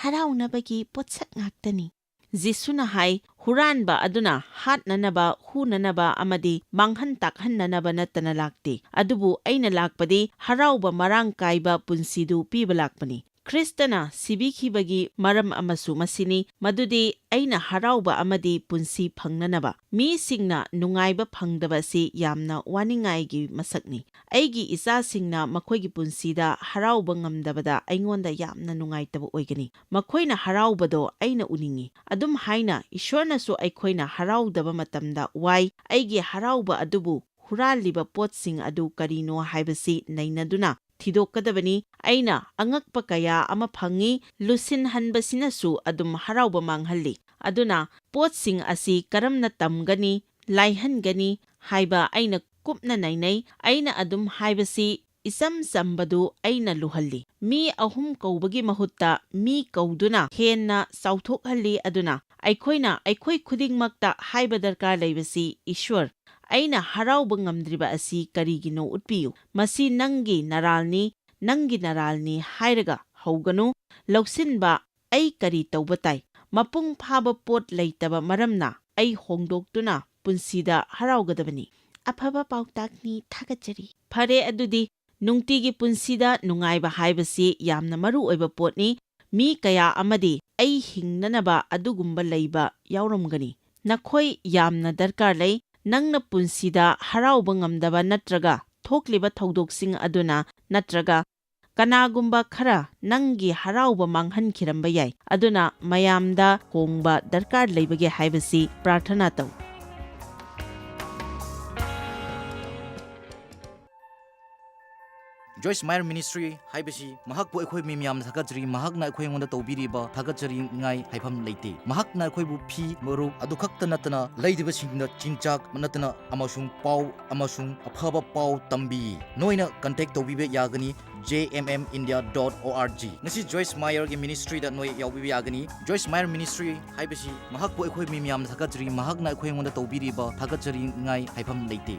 ꯍꯔꯥꯎꯅꯕꯒꯤ ꯄꯣꯠꯁꯛ ꯉꯥꯛꯇꯅꯤ꯫ ꯖꯤꯁꯨꯅ ꯍꯥꯏ, ꯍꯨꯔꯥꯟꯕ ꯑꯗꯨꯅ ꯍꯥꯠꯅꯅꯕ, ꯍꯨꯅꯅꯕ ꯑꯃꯗꯤ ꯃꯥꯡꯍꯟ ꯇꯥꯛꯍꯟꯅꯅꯕ ꯅꯠꯇꯅ ꯂꯥꯛꯇꯦ, ꯑꯗꯨꯕꯨ ꯑꯩꯅ ꯂꯥꯛꯄꯗꯤ ꯍꯔꯥꯎꯕ ꯃꯔꯥꯡ ꯀꯥꯏꯕ ꯄꯨꯟꯁꯤꯗꯨ ꯄꯤꯕ ꯂꯥꯛꯄꯅꯤ꯫ ꯈ꯭ꯔꯤꯁꯇꯅ ꯁꯤꯕꯤꯈꯤꯕꯒꯤ ꯃꯔꯝ ꯑꯃꯁꯨ ꯃꯁꯤꯅꯤ, ꯃꯗꯨꯗꯤ ꯑꯩꯅ ꯍꯔꯥꯎꯕ ꯑꯃꯗꯤ ꯄꯨꯟꯁꯤ ꯐꯪꯅꯅꯕ꯫ ꯃꯤꯁꯤꯡꯅ ꯅꯨꯡꯉꯥꯏꯕ ꯐꯪꯗꯕ ꯑꯁꯤ ꯌꯥꯝꯅ ꯋꯥꯅꯤꯡꯉꯥꯏꯒꯤ ꯃꯁꯛꯅꯤ꯫ ꯑꯩꯒꯤ ꯏꯆꯥꯁꯤꯡꯅ ꯃꯈꯣꯏꯒꯤ ꯄꯨꯟꯁꯤꯗ ꯍꯔꯥꯎꯕ ꯉꯝꯗꯕꯗ ꯑꯩꯉꯣꯟꯗ ꯌꯥꯝꯅ ꯅꯨꯡꯉꯥꯏꯇꯕ ꯑꯣꯏꯒꯅꯤ꯫ ꯃꯈꯣꯏꯅ ꯍꯔꯥꯎꯕꯗꯣ ꯑꯩꯅ ꯎꯅꯤꯡꯏ꯫ ꯑꯗꯨꯝ ꯍꯥꯏꯅ ꯏꯁꯣꯔꯅꯁꯨ ꯑꯩꯈꯣꯏꯅ ꯍꯔꯥꯎꯗꯕ ꯃꯇꯝꯗ ꯋꯥꯏ꯫ ꯑꯩꯒꯤ ꯍꯔꯥꯎꯕ ꯑꯗꯨꯕꯨ ꯍꯨꯔꯥꯜꯂꯤꯕ ꯄꯣꯠꯁꯤꯡ ꯑꯗꯨ ꯀꯔꯤꯅꯣ ꯍꯥꯏꯕꯁꯤ ꯅꯩꯅꯗꯨꯅ ꯊꯤꯗꯣꯛꯀꯗꯕꯅꯤ꯫ ꯑꯩꯅ ꯑꯉꯛꯄ ꯀꯌꯥ ꯑꯃ ꯐꯪꯏ, ꯂꯨꯁꯤꯟꯍꯟꯕꯁꯤꯅꯁꯨ ꯑꯗꯨꯝ ꯍꯔꯥꯎꯕ ꯃꯥꯡꯍꯜꯂꯤ꯫ ꯑꯗꯨꯅ ꯄꯣꯠꯁꯤꯡ ꯑꯁꯤ ꯀꯔꯝꯅ ꯇꯝꯒꯅꯤ, ꯂꯥꯏꯍꯟꯒꯅꯤ ꯍꯥꯏꯕ ꯑꯩꯅ ꯀꯨꯞꯅ ꯅꯩꯅꯩ꯫ ꯑꯩꯅ ꯑꯗꯨꯝ ꯍꯥꯏꯕꯁꯤ ꯏꯆꯝ ꯆꯝꯕꯗꯨ ꯑꯩꯅ ꯂꯨꯍꯜꯂꯤ꯫ ꯃꯤ 3 ꯀꯧꯕꯒꯤ ꯃꯍꯨꯠꯇ ꯃꯤ ꯀꯧꯗꯨꯅ ꯍꯦꯟꯅ ꯆꯥꯎꯊꯣꯛꯍꯜꯂꯤ꯫ ꯑꯗꯨꯅ ꯑꯩꯈꯣꯏꯅ ꯑꯩꯈꯣꯏ ꯈꯨꯗꯤꯡꯃꯛꯇ ꯍꯥꯏꯕ ꯗꯔꯀꯥꯔ ꯂꯩꯕꯁꯤ, ꯏꯁ꯭ꯋꯔ, ꯑꯩꯅ ꯍꯔꯥꯎꯕ ꯉꯝꯗ꯭ꯔꯤꯕ ꯑꯁꯤ ꯀꯔꯤꯒꯤꯅꯣ ꯎꯠꯄꯤꯌꯨ꯫ ꯃꯁꯤ ꯅꯪꯒꯤ ꯅꯔꯥꯜꯅꯤ, ꯅꯪꯒꯤ ꯅꯔꯥꯜꯅꯤ ꯍꯥꯏꯔꯒ ꯍꯧꯒꯅꯨ꯫ ꯂꯧꯁꯤꯟꯕ, ꯑꯩ ꯀꯔꯤ ꯇꯧꯕ ꯇꯥꯏ? ꯃꯄꯨꯡ ꯐꯥꯕ ꯄꯣꯠ ꯂꯩꯇꯕ ꯃꯔꯝꯅ ꯑꯩ ꯍꯣꯡꯗꯣꯛꯇꯨꯅ ꯄꯨꯟꯁꯤꯗ ꯍꯔꯥꯎꯒꯗꯕꯅꯤ꯫ ꯑꯐꯕ ꯄꯥꯎꯇꯥꯛꯅꯤ, ꯊꯥꯒꯠꯆꯔꯤ꯫ ꯐꯔꯦ, ꯑꯗꯨꯗꯤ ꯅꯨꯡꯇꯤꯒꯤ ꯄꯨꯟꯁꯤꯗ ꯅꯨꯡꯉꯥꯏꯕ ꯍꯥꯏꯕꯁꯤ ꯌꯥꯝꯅ ꯃꯔꯨꯑꯣꯏꯕ ꯄꯣꯠꯅꯤ꯫ ꯃꯤ ꯀꯌꯥ ꯑꯃꯗꯤ ꯑꯩ ꯍꯤꯡꯅꯅꯕ ꯑꯗꯨꯒꯨꯝꯕ ꯂꯩꯕ ꯌꯥꯎꯔꯝꯒꯅꯤ꯫ ꯅꯈꯣꯏ ꯌꯥꯝꯅ ꯗꯔꯀꯥꯔ ꯂꯩ꯫ ꯅꯪꯅ ꯄꯨꯟꯁꯤꯗ ꯍꯔꯥꯎꯕ ꯉꯝꯗꯕ ꯅꯠꯇ꯭ꯔꯒ ꯊꯣꯛꯂꯤꯕ ꯊꯧꯗꯣꯛꯁꯤꯡ ꯑꯗꯨꯅ ꯅꯠꯇ꯭ꯔꯒ ꯀꯅꯥꯒꯨꯝꯕ ꯈꯔ ꯅꯪꯒꯤ ꯍꯔꯥꯎꯕ ꯃꯥꯡꯍꯟꯈꯤꯔꯝꯕ ꯌꯥꯏ꯫ ꯑꯗꯨꯅ ꯃꯌꯥꯝꯗ ꯍꯣꯡꯕ ꯗꯔꯀꯥꯔ ꯂꯩꯕꯒꯦ ꯍꯥꯏꯕꯁꯤ ꯄ꯭ꯔꯥꯔꯊꯅꯥ ꯇꯧ꯫ Joyce Meyer Ministry haibasi mahakpu akhoi mi miyam thakajri mahakna akhoi ngonda tawbiriba thakajri ngai haifam leite mahakna akhoi bu phi maru adu khakta natana leidiba singna chinchak natana amasung pau amasung aphaba pau tambi noina contact tawbibe yagani jmmindia.org ngasi Joyce Meyer gi ministry da noi yawbibe yagani Joyce Meyer Ministry haibasi mahakpu akhoi mi miyam thakajri mahakna akhoi ngonda tawbiriba thakajri ngai haifam leite